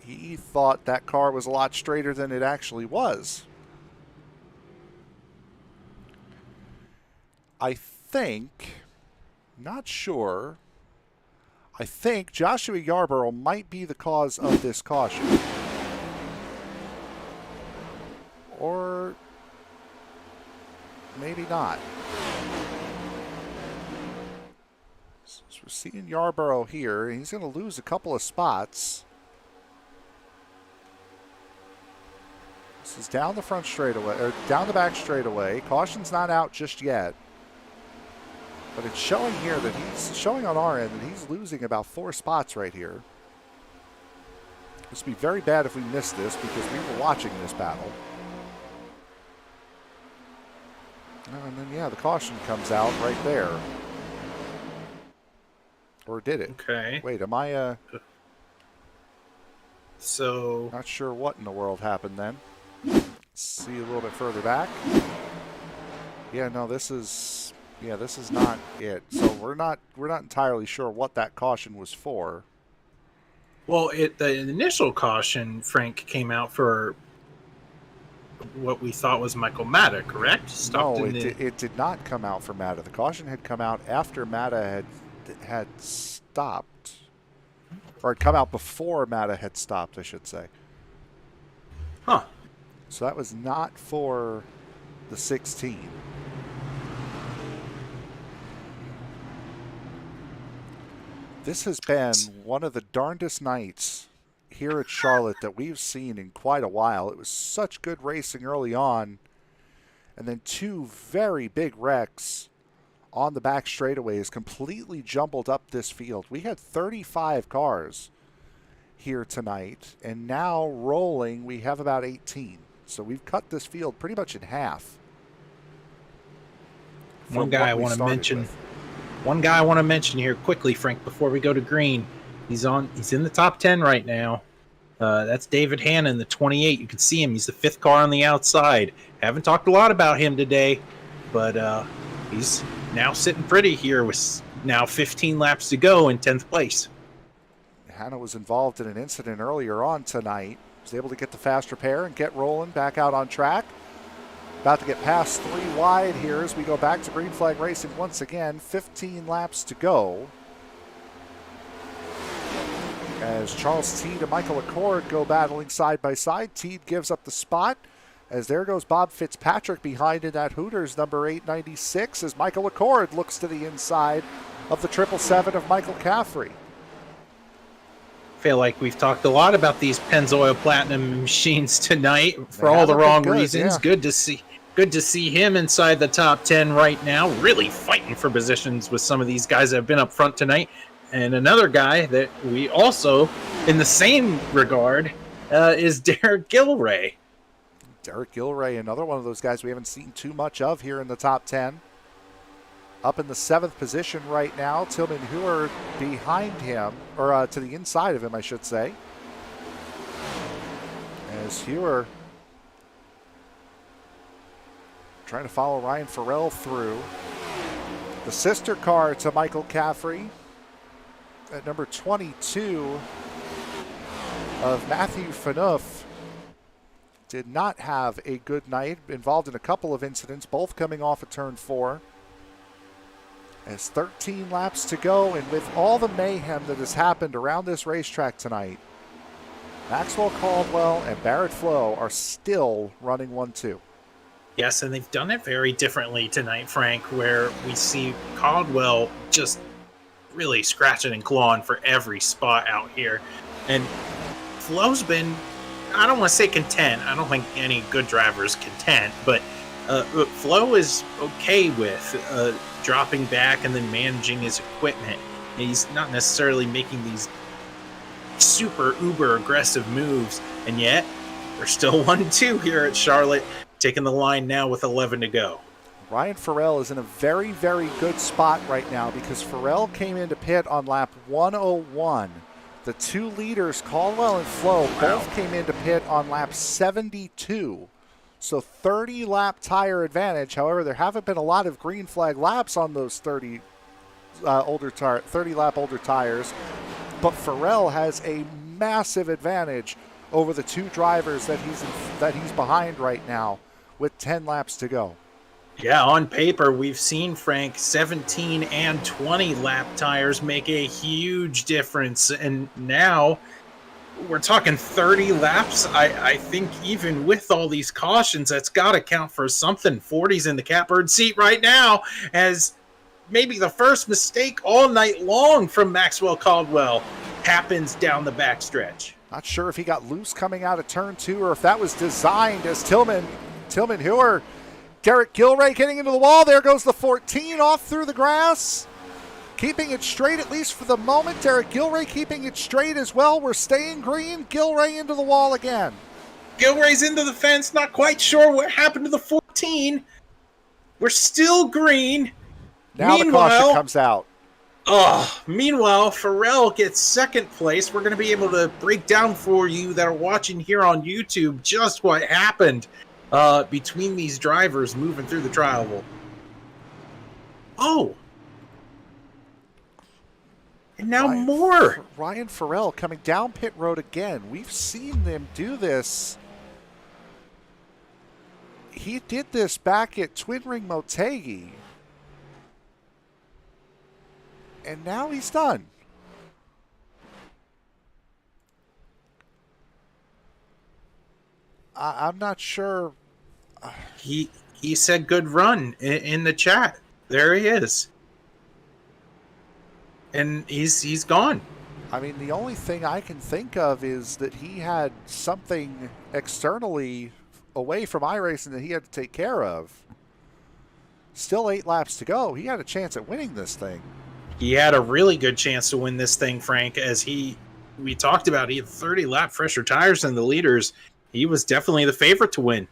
He thought that car was a lot straighter than it actually was. I think, not sure, I think Joshua Yarbrough might be the cause of this caution. Or maybe not. So we're seeing Yarbrough here, and he's going to lose a couple of spots. This is down the front straightaway, or down the back straightaway. Caution's not out just yet. But it's showing here that showing on our end that he's losing about 4 spots right here. This would be very bad if we missed this because we were watching this battle. And then, yeah, the caution comes out right there. Or did it? Okay. Wait, am I, So... not sure what in the world happened then. Let's see a little bit further back. Yeah, no, this is not it. So we're not entirely sure what that caution was for. Well, the initial caution, Frank, came out for what we thought was Michael Matta, correct? It did not come out for Matta. The caution had come out after Matta had stopped. Or had come out before Matta had stopped, I should say. Huh. So that was not for the 16. This has been one of the darndest nights here at Charlotte that we've seen in quite a while. It was such good racing early on, and then 2 very big wrecks on the back straightaways completely jumbled up this field. We had 35 cars here tonight, and now rolling we have about 18. So we've cut this field pretty much in half. One guy I want to mention here quickly, Frank, before we go to green. He's in the top 10 right now. That's David Hannon, the 28. You can see him. He's the 5th car on the outside. Haven't talked a lot about him today, but he's now sitting pretty here with now 15 laps to go in 10th place. Hanna was involved in an incident earlier on tonight. Was able to get the fast repair and get rolling back out on track. About to get past 3 wide here as we go back to green flag racing once again. 15 laps to go. As Charles Teed and Michael Accord go battling side by side. Teed gives up the spot. As there goes Bob Fitzpatrick behind in that Hooters number 896 as Michael Accord looks to the inside of the 777 of Michael Caffrey. Feel like we've talked a lot about these Pennzoil Platinum machines tonight for all the wrong reasons. Yeah. Good to see him inside the top 10 right now, really fighting for positions with some of these guys that have been up front tonight. And another guy that we also, in the same regard, is Derek Gilray. Derek Gilray, another one of those guys we haven't seen too much of here in the top 10. Up in the 7th position right now. Tillman Heuer behind him, or to the inside of him, I should say. As Heuer trying to follow Ryan Farrell through. The sister car to Michael Caffrey at number 22 of Matthew Phaneuf did not have a good night. Involved in a couple of incidents, both coming off of turn 4. As 13 laps to go, and with all the mayhem that has happened around this racetrack tonight, Maxwell Caldwell and Barrett Flowe are still running 1-2. Yes, and they've done it very differently tonight, Frank, where we see Caldwell just really scratching and clawing for every spot out here. And Flowe's been, I don't want to say content. I don't think any good driver is content, but Flowe is okay with dropping back and then managing his equipment. He's not necessarily making these super uber aggressive moves, and yet they're still 1-2 here at Charlotte, taking the line now with 11 to go. Ryan Farrell is in a very, very good spot right now because Farrell came into pit on lap 101. The 2 leaders, Caldwell and Flowe, both came into pit on lap 72. So 30 lap tire advantage. However, there haven't been a lot of green flag laps on those 30 lap older tires. But Farrell has a massive advantage over the 2 drivers that he's behind right now with 10 laps to go. Yeah, on paper, we've seen, Frank, 17 and 20 lap tires make a huge difference. And now we're talking 30 laps. I think even with all these cautions, that's got to count for something. 40's in the catbird seat right now, as maybe the first mistake all night long from Maxwell Caldwell happens down the backstretch. Not sure if he got loose coming out of turn 2 or if that was designed, as Tillman Heuer Derek Gilray getting into the wall. There goes the 14 off through the grass. Keeping it straight, at least for the moment. Derek Gilray keeping it straight as well. We're staying green. Gilray into the wall again. Gilray's into the fence. Not quite sure what happened to the 14. We're still green. Now the caution comes out. Meanwhile, Farrell gets second place. We're going to be able to break down for you that are watching here on YouTube just what happened between these drivers moving through the trial oval. Oh. And now more. Ryan Farrell coming down pit road again. We've seen them do this. He did this back at Twin Ring Motegi. And now he's done. I'm not sure. He said good run in the chat. There he is. And he's gone. I mean, the only thing I can think of is that he had something externally away from iRacing that he had to take care of. Still 8 laps to go. He had a chance at winning this thing. He had a really good chance to win this thing, Frank, as we talked about. He had 30 lap fresher tires than the leaders. He was definitely the favorite to win.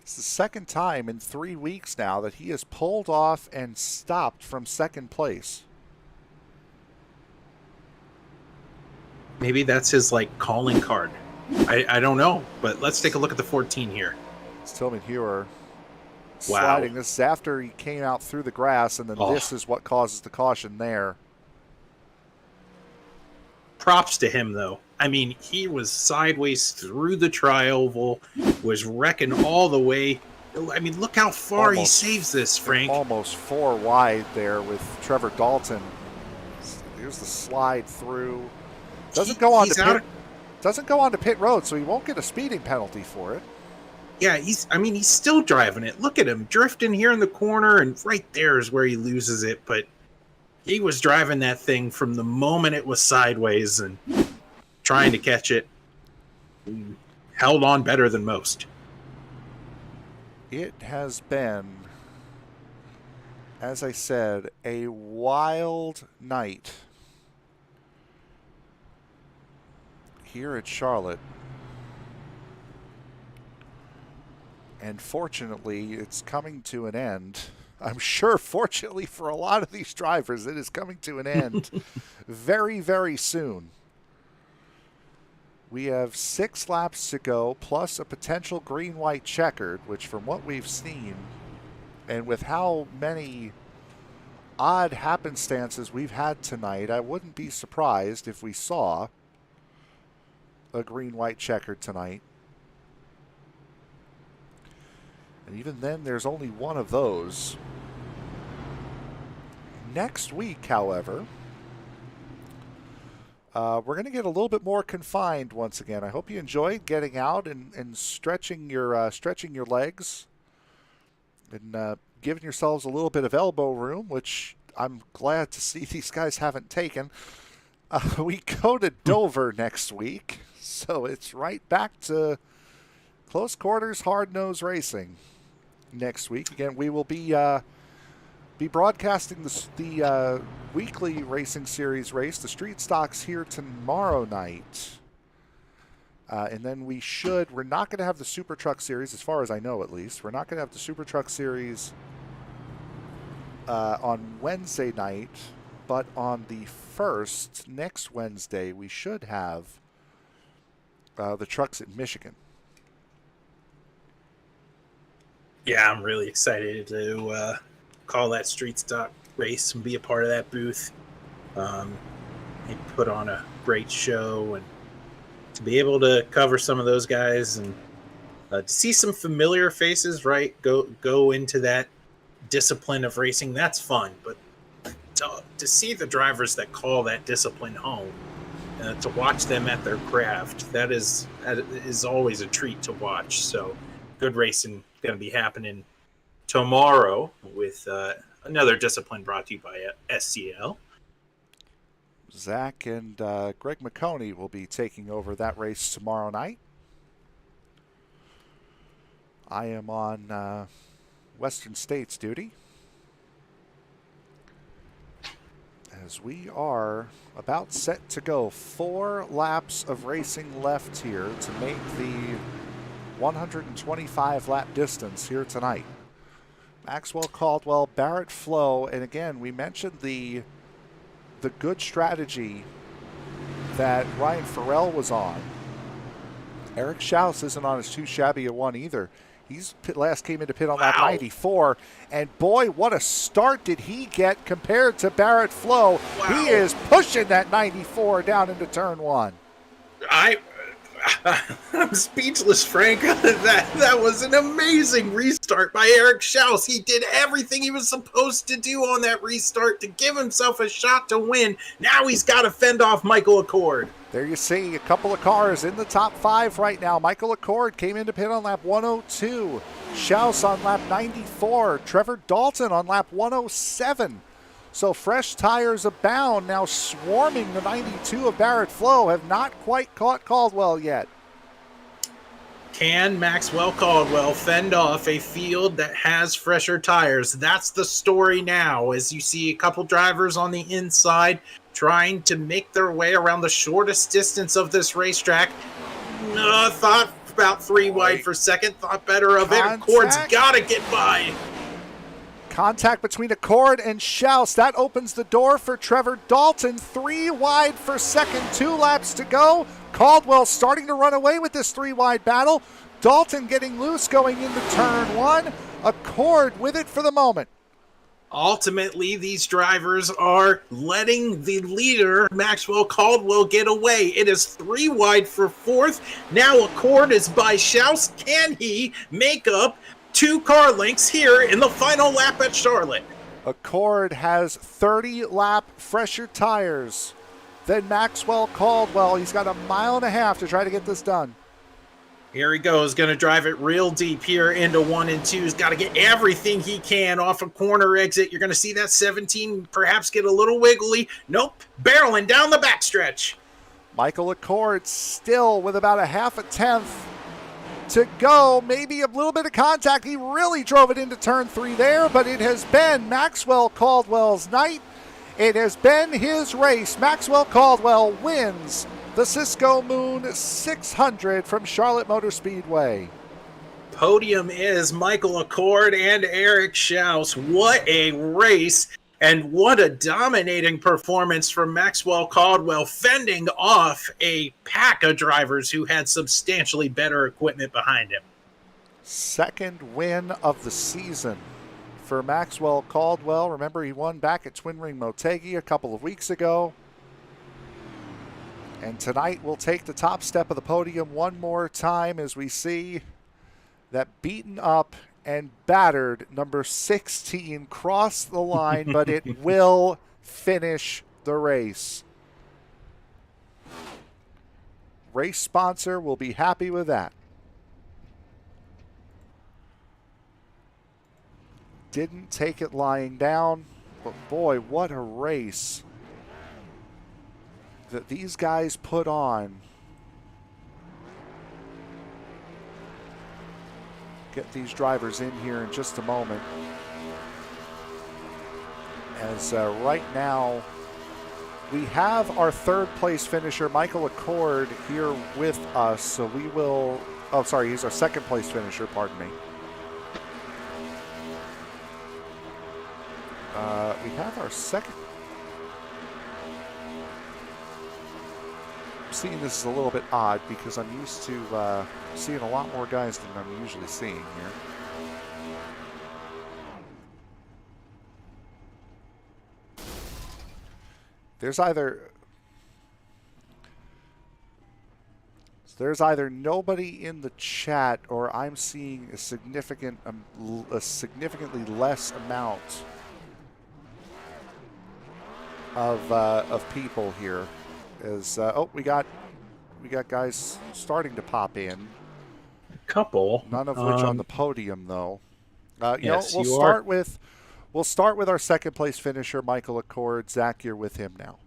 It's the second time in 3 weeks now that he has pulled off and stopped from second place. Maybe that's his calling card. I don't know, but let's take a look at the 14 here. It's Tillman Hewer sliding. This is after he came out through the grass, and then this is what causes the caution there. Props to him, though. I mean, he was sideways through the tri-oval, was wrecking all the way. I mean, look how far he saves this, Frank. Almost 4 wide there with Trevor Dalton. Here's the slide through. Doesn't go on to pit road, so he won't get a speeding penalty for it. Yeah, he's still driving it. Look at him drifting here in the corner, and right there is where he loses it. But he was driving that thing from the moment it was sideways and trying to catch it. Held on better than most. It has been, as I said, a wild night here at Charlotte. And fortunately, it's coming to an end. I'm sure, fortunately for a lot of these drivers, it is coming to an end very, very soon. We have 6 laps to go, plus a potential green-white checkered, which from what we've seen, and with how many odd happenstances we've had tonight, I wouldn't be surprised if we saw a green-white checkered tonight. And even then, there's only one of those. Next week, however, we're going to get a little bit more confined once again. I hope you enjoyed getting out and stretching your legs and giving yourselves a little bit of elbow room, which I'm glad to see these guys haven't taken. We go to Dover next week, so it's right back to close quarters, hard-nosed racing next week. Again, we will be broadcasting the weekly racing series race, the street stocks, here tomorrow night. And then we're not going to have the Super Truck Series, as far as I know at least. We're not going to have the Super Truck Series on Wednesday night, but on the 1st, next Wednesday, we should have the trucks in Michigan. Yeah, I'm really excited to call that street stock race and be a part of that booth. They put on a great show, and to be able to cover some of those guys and to see some familiar faces, right? Go into that discipline of racing. That's fun, but to see the drivers that call that discipline home, to watch them at their craft, that is always a treat to watch. So good racing going to be happening tomorrow with another discipline brought to you by SCL. Zach and Greg McConey will be taking over that race tomorrow night. I am on Western States duty. As we are about set to go. 4 laps of racing left here to make the 125 lap distance here tonight. Maxwell Caldwell, Barrett Flowe, and again, we mentioned the good strategy that Ryan Farrell was on. Eric Schaus isn't on his too shabby a one either. He's last came into pit on lap 94, and boy, what a start did he get compared to Barrett Flowe. Wow. He is pushing that 94 down into turn 1. I'm speechless, Frank. That was an amazing restart by Eric Schaus. He did everything he was supposed to do on that restart to give himself a shot to win. Now he's got to fend off Michael Accord. There you see a couple of cars in the top 5 right now. Michael Accord came into pit on lap 102. Schaus on lap 94. Trevor Dalton on lap 107. So fresh tires abound, now swarming the 92 of Barrett Flowe. Have not quite caught Caldwell yet. Can Maxwell Caldwell fend off a field that has fresher tires? That's the story now, as you see a couple drivers on the inside trying to make their way around the shortest distance of this racetrack. Thought about 3 wide for second, thought better of it. Accord's got to get by. Contact between Accord and Schaus. That opens the door for Trevor Dalton. 3 wide for second. 2 laps to go. Caldwell starting to run away with this 3 wide battle. Dalton getting loose going into turn 1. Accord with it for the moment. Ultimately, these drivers are letting the leader, Maxwell Caldwell, get away. It is 3 wide for fourth. Now Accord is by Schaus. Can he make up 2 car lengths here in the final lap at Charlotte? Accord has 30 lap fresher tires than Maxwell Caldwell. He's got 1.5 miles to try to get this done. Here he goes, going to drive it real deep here into 1 and 2. He's got to get everything he can off a corner exit. You're going to see that 17 perhaps get a little wiggly. Nope, barreling down the backstretch. Michael Accord still with about 1/2 tenth to go. Maybe a little bit of contact. He really drove it into turn 3 there, but it has been Maxwell Caldwell's night. It has been his race. Maxwell Caldwell wins the Cisco Moon 600 from Charlotte Motor Speedway. Podium is Michael Accord and Eric Schaus. What a race, and what a dominating performance from Maxwell Caldwell, fending off a pack of drivers who had substantially better equipment behind him. Second win of the season for Maxwell Caldwell. Remember, he won back at Twin Ring Motegi a couple of weeks ago. And tonight we'll take the top step of the podium one more time as we see that beaten up and battered number 16 cross the line, but it will finish the race. Race sponsor will be happy with that. Didn't take it lying down, but boy, what a race that these guys put on. Get these drivers in here in just a moment. As right now, we have our 3rd place finisher, Michael Accord, here with us. So we will, oh, sorry, he's our 2nd place finisher, pardon me. We have our 2nd. I'm seeing this is a little bit odd because I'm used to seeing a lot more guys than I'm usually seeing here. There's either nobody in the chat or I'm seeing a significantly less amount of people here. As we got guys starting to pop in. A couple, none of which on the podium though. Yes, we'll start with our 2nd place finisher, Michael Accord. Zach, you're with him now.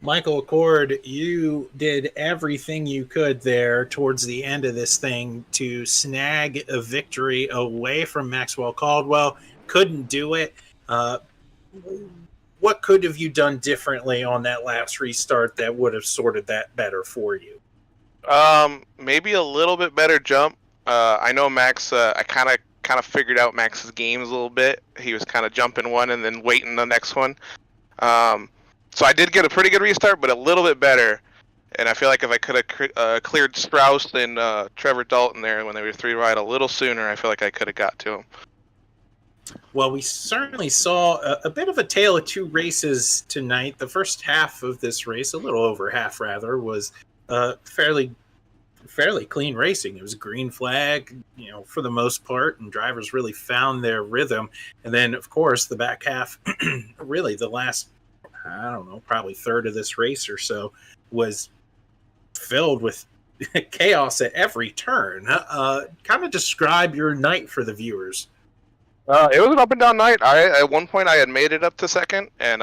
Michael Accord, you did everything you could there towards the end of this thing to snag a victory away from Maxwell Caldwell. Couldn't do it. What could have you done differently on that last restart that would have sorted that better for you? Maybe a little bit better jump. I know Max. I kind of figured out Max's games a little bit. He was kind of jumping one and then waiting the next one. So I did get a pretty good restart, but a little bit better. And I feel like if I could have cleared Strauss and Trevor Dalton there when they were 3 wide a little sooner, I feel like I could have got to him. Well, we certainly saw a bit of a tale of 2 races tonight. The first half of this race, a little over half rather, was fairly clean racing. It was a green flag, for the most part, and drivers really found their rhythm. And then, of course, the back half, really the last, I don't know, probably third of this race or so, was filled with chaos at every turn. Kind of describe your night for the viewers. It was an up and down night. At one point I had made it up to second and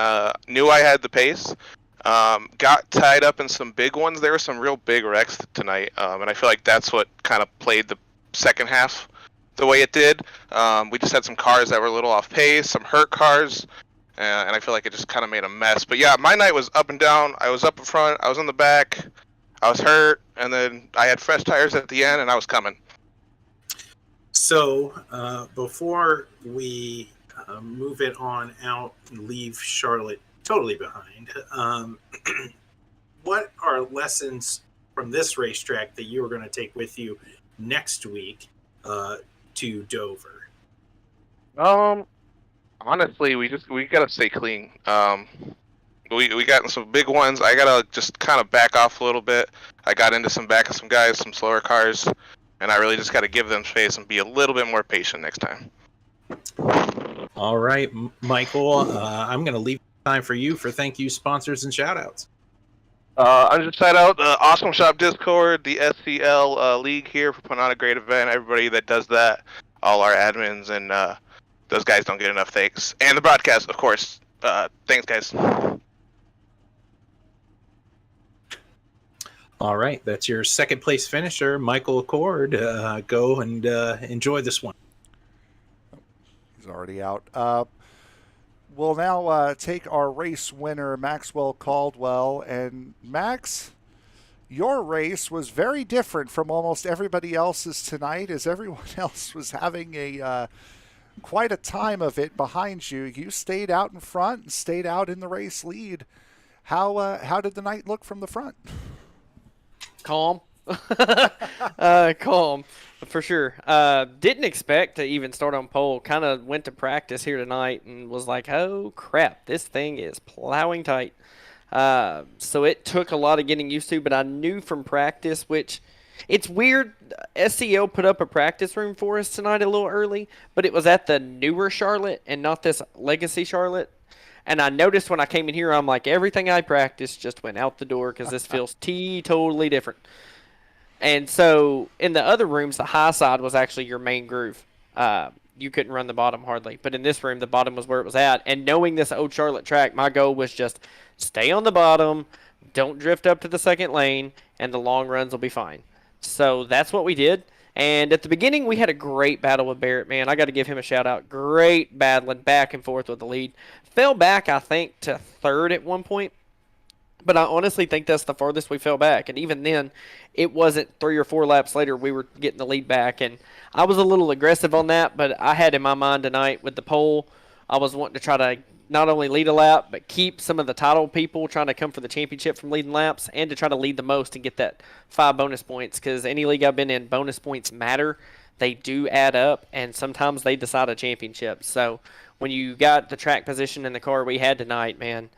knew I had the pace. Got tied up in some big ones. There were some real big wrecks tonight, and I feel like that's what kind of played the second half the way it did. We just had some cars that were a little off pace, some hurt cars, and I feel like it just kind of made a mess. But yeah, my night was up and down. I was up in front, I was in the back, I was hurt, and then I had fresh tires at the end, and I was coming. So before we move it on out and leave Charlotte totally behind, what are lessons from this racetrack that you are going to take with you next week to Dover? Honestly, we gotta stay clean. We got in some big ones. I gotta just kind of back off a little bit. I got into some back of some guys, some slower cars, and I really just got to give them space and be a little bit more patient next time. All right, Michael, I'm going to leave time for you for thank you, sponsors, and shout-outs. I'm just shout out the Awesome Shop Discord, the SCL League here for putting on a great event. Everybody that does that, all our admins, and those guys don't get enough thanks. And the broadcast, of course. Thanks, guys. All right, that's your second place finisher, Michael Accord. Go and enjoy this one. He's already out. We'll now take our race winner, Maxwell Caldwell. And Max, your race was very different from almost everybody else's tonight, as everyone else was having quite a time of it behind you. You stayed out in front and stayed out in the race lead. How did the night look from the front? Calm. Calm, for sure. Didn't expect to even start on pole. Kind of went to practice here tonight and was like, oh, crap, this thing is plowing tight. So it took a lot of getting used to, but I knew from practice, which it's weird. SCL put up a practice room for us tonight a little early, but it was at the newer Charlotte and not this legacy Charlotte. And I noticed when I came in here, I'm like, everything I practiced just went out the door because this feels totally different. And so in the other rooms, the high side was actually your main groove. You couldn't run the bottom hardly. But in this room, the bottom was where it was at. And knowing this old Charlotte track, my goal was just stay on the bottom, don't drift up to the second lane, and the long runs will be fine. So that's what we did. And at the beginning, we had a great battle with Barrett, man. I got to give him a shout-out. Great battling back and forth with the lead. Fell back, I think, to third at one point. But I honestly think that's the farthest we fell back. And even then, it wasn't 3 or 4 laps later we were getting the lead back. And I was a little aggressive on that, but I had in my mind tonight with the pole, I was wanting to try to not only lead a lap, but keep some of the title people trying to come for the championship from leading laps and to try to lead the most and get that 5 bonus points. Because any league I've been in, bonus points matter. They do add up, and sometimes they decide a championship. So when you got the track position in the car we had tonight, man,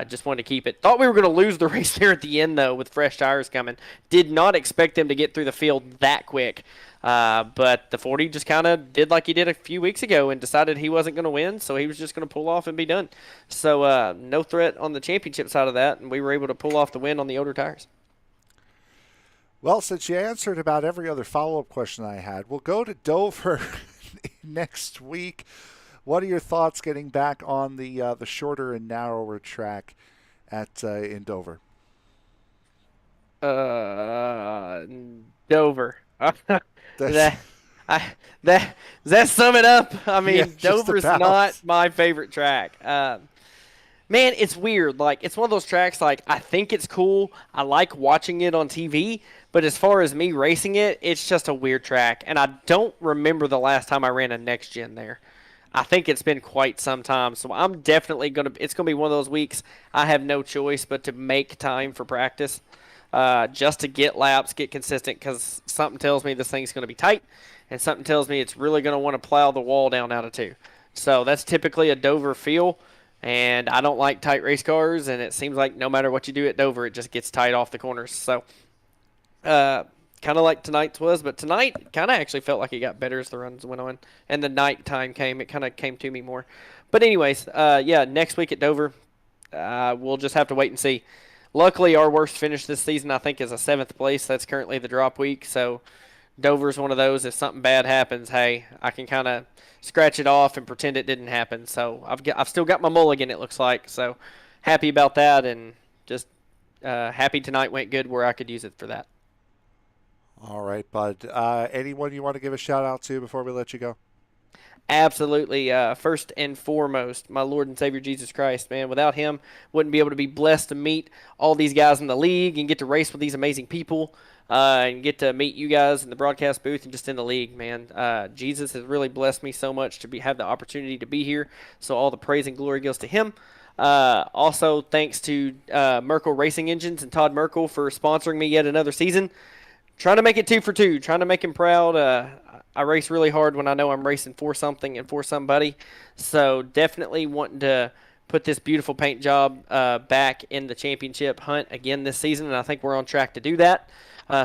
just wanted to keep it. Thought we were going to lose the race there at the end, though, with fresh tires coming. Did not expect them to get through the field that quick. But the 40 just kind of did like he did a few weeks ago and decided he wasn't going to win, so he was just going to pull off and be done. So no threat on the championship side of that, and we were able to pull off the win on the older tires. Well, since you answered about every other follow-up question I had, we'll go to Dover next week. What are your thoughts getting back on the shorter and narrower track at in Dover? Dover. That's, Does that sum it up? I mean, yeah, just Dover's about. not my favorite track. Man, it's weird. Like, it's one of those tracks, like, I think it's cool. I like watching it on TV. But as far as me racing it, it's just a weird track. And I don't remember the last time I ran a next gen there. I think it's been quite some time. So I'm definitely it's going to be one of those weeks I have no choice but to make time for practice. Just to get laps, get consistent, because something tells me this thing's going to be tight, and something tells me it's really going to want to plow the wall down out of two. So that's typically a Dover feel, and I don't like tight race cars, and it seems like no matter what you do at Dover, it just gets tight off the corners. So kind of like tonight's was, but tonight kind of actually felt like it got better as the runs went on, and the night time came. It kind of came to me more. But anyways, yeah, next week at Dover, we'll just have to wait and see. Luckily, our worst finish this season, I think, is a 7th place. That's currently the drop week. So Dover's one of those. If something bad happens, hey, I can kind of scratch it off and pretend it didn't happen. So I've still got my mulligan, it looks like. So happy about that, and just happy tonight went good where I could use it for that. All right, bud. Anyone you want to give a shout out to before we let you go? Absolutely. First and foremost, my Lord and Savior Jesus Christ, man. Without him, wouldn't be able to be blessed to meet all these guys in the league and get to race with these amazing people and get to meet you guys in the broadcast booth and just in the league, man. Jesus has really blessed me so much to have the opportunity to be here. So all the praise and glory goes to him. Also, thanks to Merkel Racing Engines and Todd Merkel for sponsoring me yet another season. Trying to make it 2 for 2, trying to make him proud. I race really hard when I know I'm racing for something and for somebody. So definitely wanting to put this beautiful paint job back in the championship hunt again this season, and I think we're on track to do that.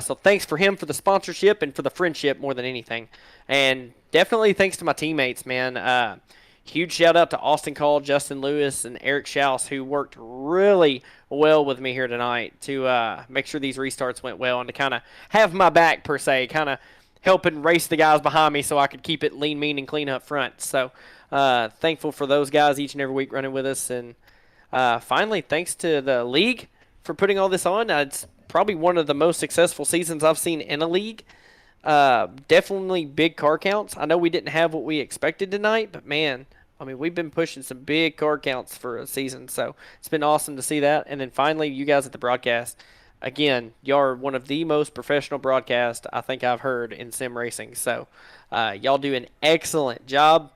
So thanks for him for the sponsorship and for the friendship more than anything. And definitely thanks to my teammates, man. Huge shout out to Austin Call, Justin Lewis, and Eric Schaus, who worked really well with me here tonight to make sure these restarts went well and to kind of have my back, per se, kind of helping race the guys behind me so I could keep it lean, mean, and clean up front. So thankful for those guys each and every week running with us. And finally, thanks to the league for putting all this on. It's probably one of the most successful seasons I've seen in a league. Definitely big car counts. I know we didn't have what we expected tonight, but man, I mean, we've been pushing some big car counts for a season, so it's been awesome to see that. And then finally, you guys at the broadcast, again, y'all are one of the most professional broadcasts I think I've heard in sim racing. So y'all do an excellent job,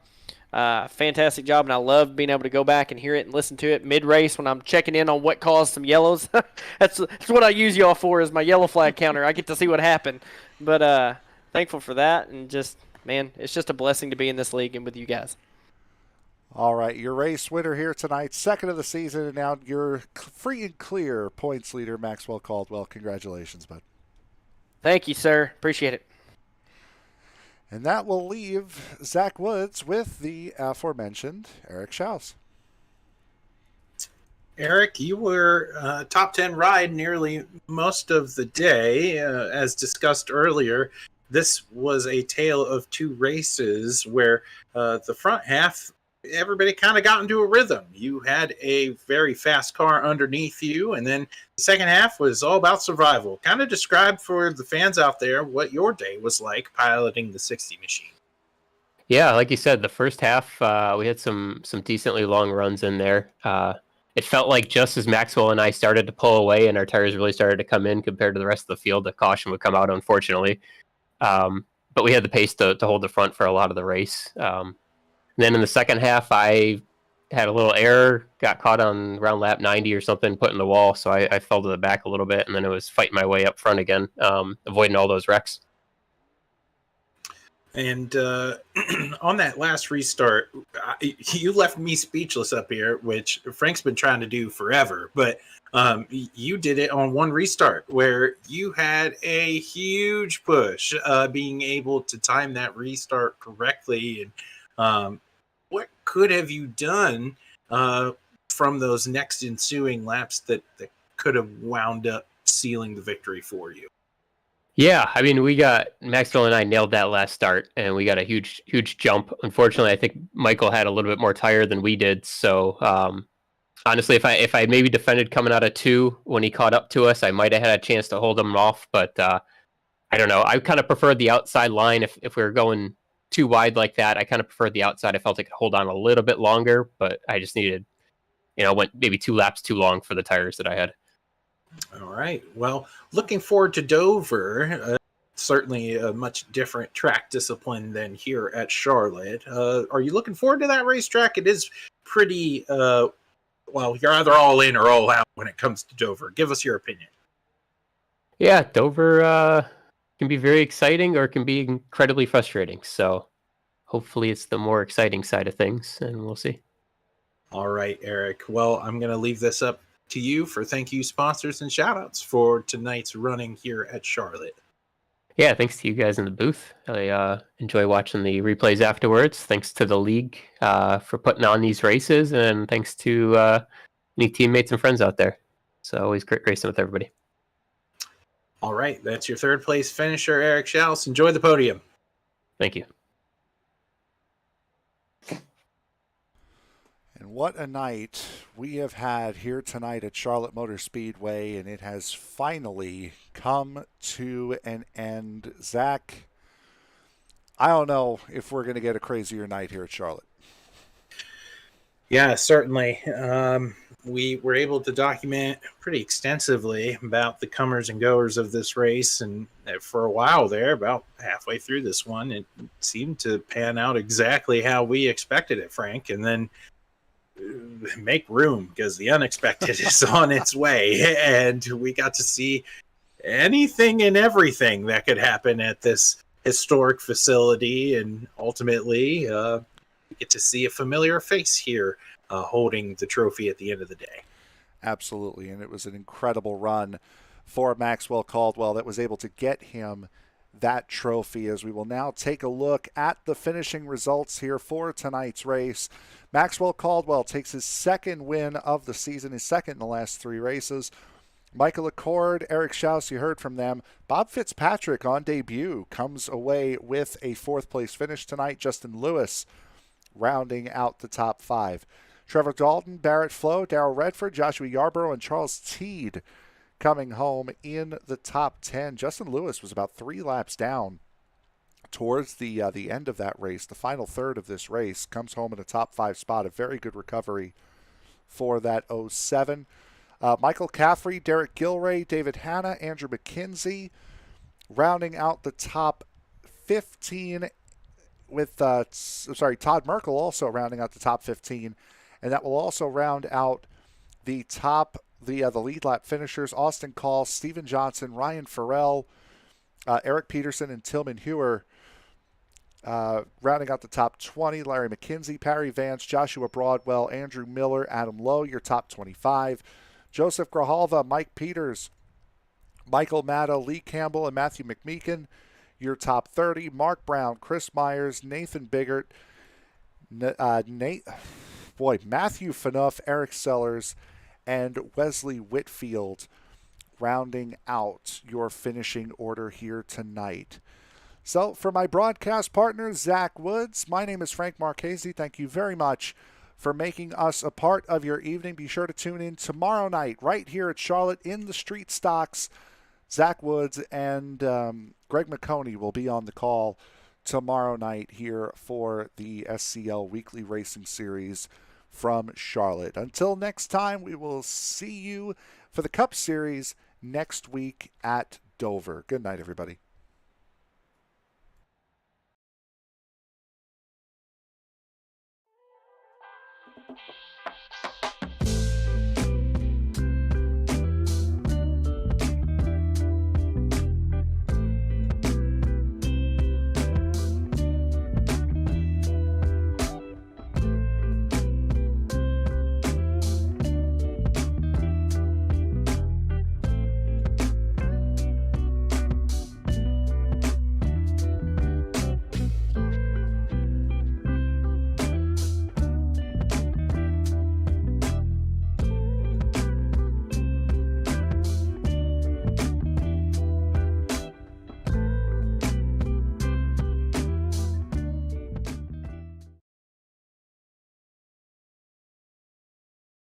fantastic job, and I love being able to go back and hear it and listen to it mid-race when I'm checking in on what caused some yellows. That's what I use y'all for, is my yellow flag counter. I get to see what happened. But thankful for that, and just, man, it's just a blessing to be in this league and with you guys. All right, your race winner here tonight, 2nd of the season, and now your free and clear points leader, Maxwell Caldwell. Congratulations, bud. Thank you, sir. Appreciate it. And that will leave Zach Woods with the aforementioned Eric Schaus. Eric, you were top 10 ride nearly most of the day. As discussed earlier, this was a tale of 2 races where the front half, everybody kind of got into a rhythm. You had a very fast car underneath you, and then the second half was all about survival. Kind of describe for the fans out there what your day was like piloting the 60 machine. Yeah, like you said, the first half, we had some decently long runs in there. It felt like just as Maxwell and I started to pull away and our tires really started to come in compared to the rest of the field, the caution would come out, unfortunately. But we had the pace to hold the front for a lot of the race. Then in the second half, I had a little error, got caught on around lap 90 or something, put in the wall, so I fell to the back a little bit, and then it was fighting my way up front again, avoiding all those wrecks. And on that last restart, you left me speechless up here, which Frank's been trying to do forever. But you did it on one restart where you had a huge push, being able to time that restart correctly. And what could have you done from those next ensuing laps that could have wound up sealing the victory for you? Yeah, I mean, Maxwell and I nailed that last start, and we got a huge jump. Unfortunately, I think Michael had a little bit more tire than we did, so Honestly, if I maybe defended coming out of 2 when he caught up to us, I might have had a chance to hold him off. But I don't know. I kind of preferred the outside line. If we were going too wide like that, I kind of preferred the outside. I felt I could hold on a little bit longer, but I just needed, went maybe 2 laps too long for the tires that I had. All right. Well, looking forward to Dover. Certainly a much different track discipline than here at Charlotte. Are you looking forward to that racetrack? It is pretty, well, you're either all in or all out when it comes to Dover. Give us your opinion. Yeah, Dover can be very exciting or it can be incredibly frustrating. So hopefully it's the more exciting side of things, and we'll see. All right, Eric. Well, I'm going to leave this up to you for thank you, sponsors, and shout outs for tonight's running here at Charlotte. Yeah, thanks to you guys in the booth. I enjoy watching the replays afterwards. Thanks to the league for putting on these races, and thanks to any teammates and friends out there. So always great racing with everybody. All right, that's your third place finisher, Eric Schaus. Enjoy the podium. Thank you. And what a night we have had here tonight at Charlotte Motor Speedway, and it has finally come to an end. Zach, I don't know if we're going to get a crazier night here at Charlotte. Yeah, certainly. We were able to document pretty extensively about the comers and goers of this race, and for a while there, about halfway through this one, it seemed to pan out exactly how we expected it, Frank, and then make room because the unexpected is on its way, and we got to see anything and everything that could happen at this historic facility, and ultimately we get to see a familiar face here holding the trophy at the end of the day. Absolutely, and it was an incredible run for Maxwell Caldwell that was able to get him that trophy. As we will now take a look at the finishing results here for tonight's race. Maxwell Caldwell takes his second win of the season, his second in the last 3 races. Michael Accord, Eric Schaus, you heard from them. Bob Fitzpatrick on debut comes away with a 4th place finish tonight. Justin Lewis rounding out the top 5. Trevor Dalton, Barrett Flowe, Darrell Redford, Joshua Yarbrough, and Charles Teed coming home in the top 10. Justin Lewis was about 3 laps down towards the end of that race. The final third of this race comes home in a top 5 spot. A very good recovery for that 07. Michael Caffrey, Derek Gilray, David Hanna, Andrew McKenzie rounding out the top 15 with, Todd Merkel also rounding out the top 15. And that will also round out the lead lap finishers: Austin Call, Steven Johnson, Ryan Farrell, Eric Peterson, and Tillman Hewer. Rounding out the top 20, Larry McKenzie, Parry Vance, Joshua Broadwell, Andrew Miller, Adam Lowe, your top 25. Joseph Grijalva, Mike Peters, Michael Matta, Lee Campbell, and Matthew McMeekin, your top 30. Mark Brown, Chris Myers, Nathan Biggert, Matthew Fanuff, Eric Sellers, and Wesley Whitfield rounding out your finishing order here tonight. So for my broadcast partner, Zach Woods, my name is Frank Marchese. Thank you very much for making us a part of your evening. Be sure to tune in tomorrow night right here at Charlotte in the Street Stocks. Zach Woods and Greg McConey will be on the call tomorrow night here for the SCL Weekly Racing Series from Charlotte. Until next time, we will see you for the Cup Series next week at Dover. Good night, everybody.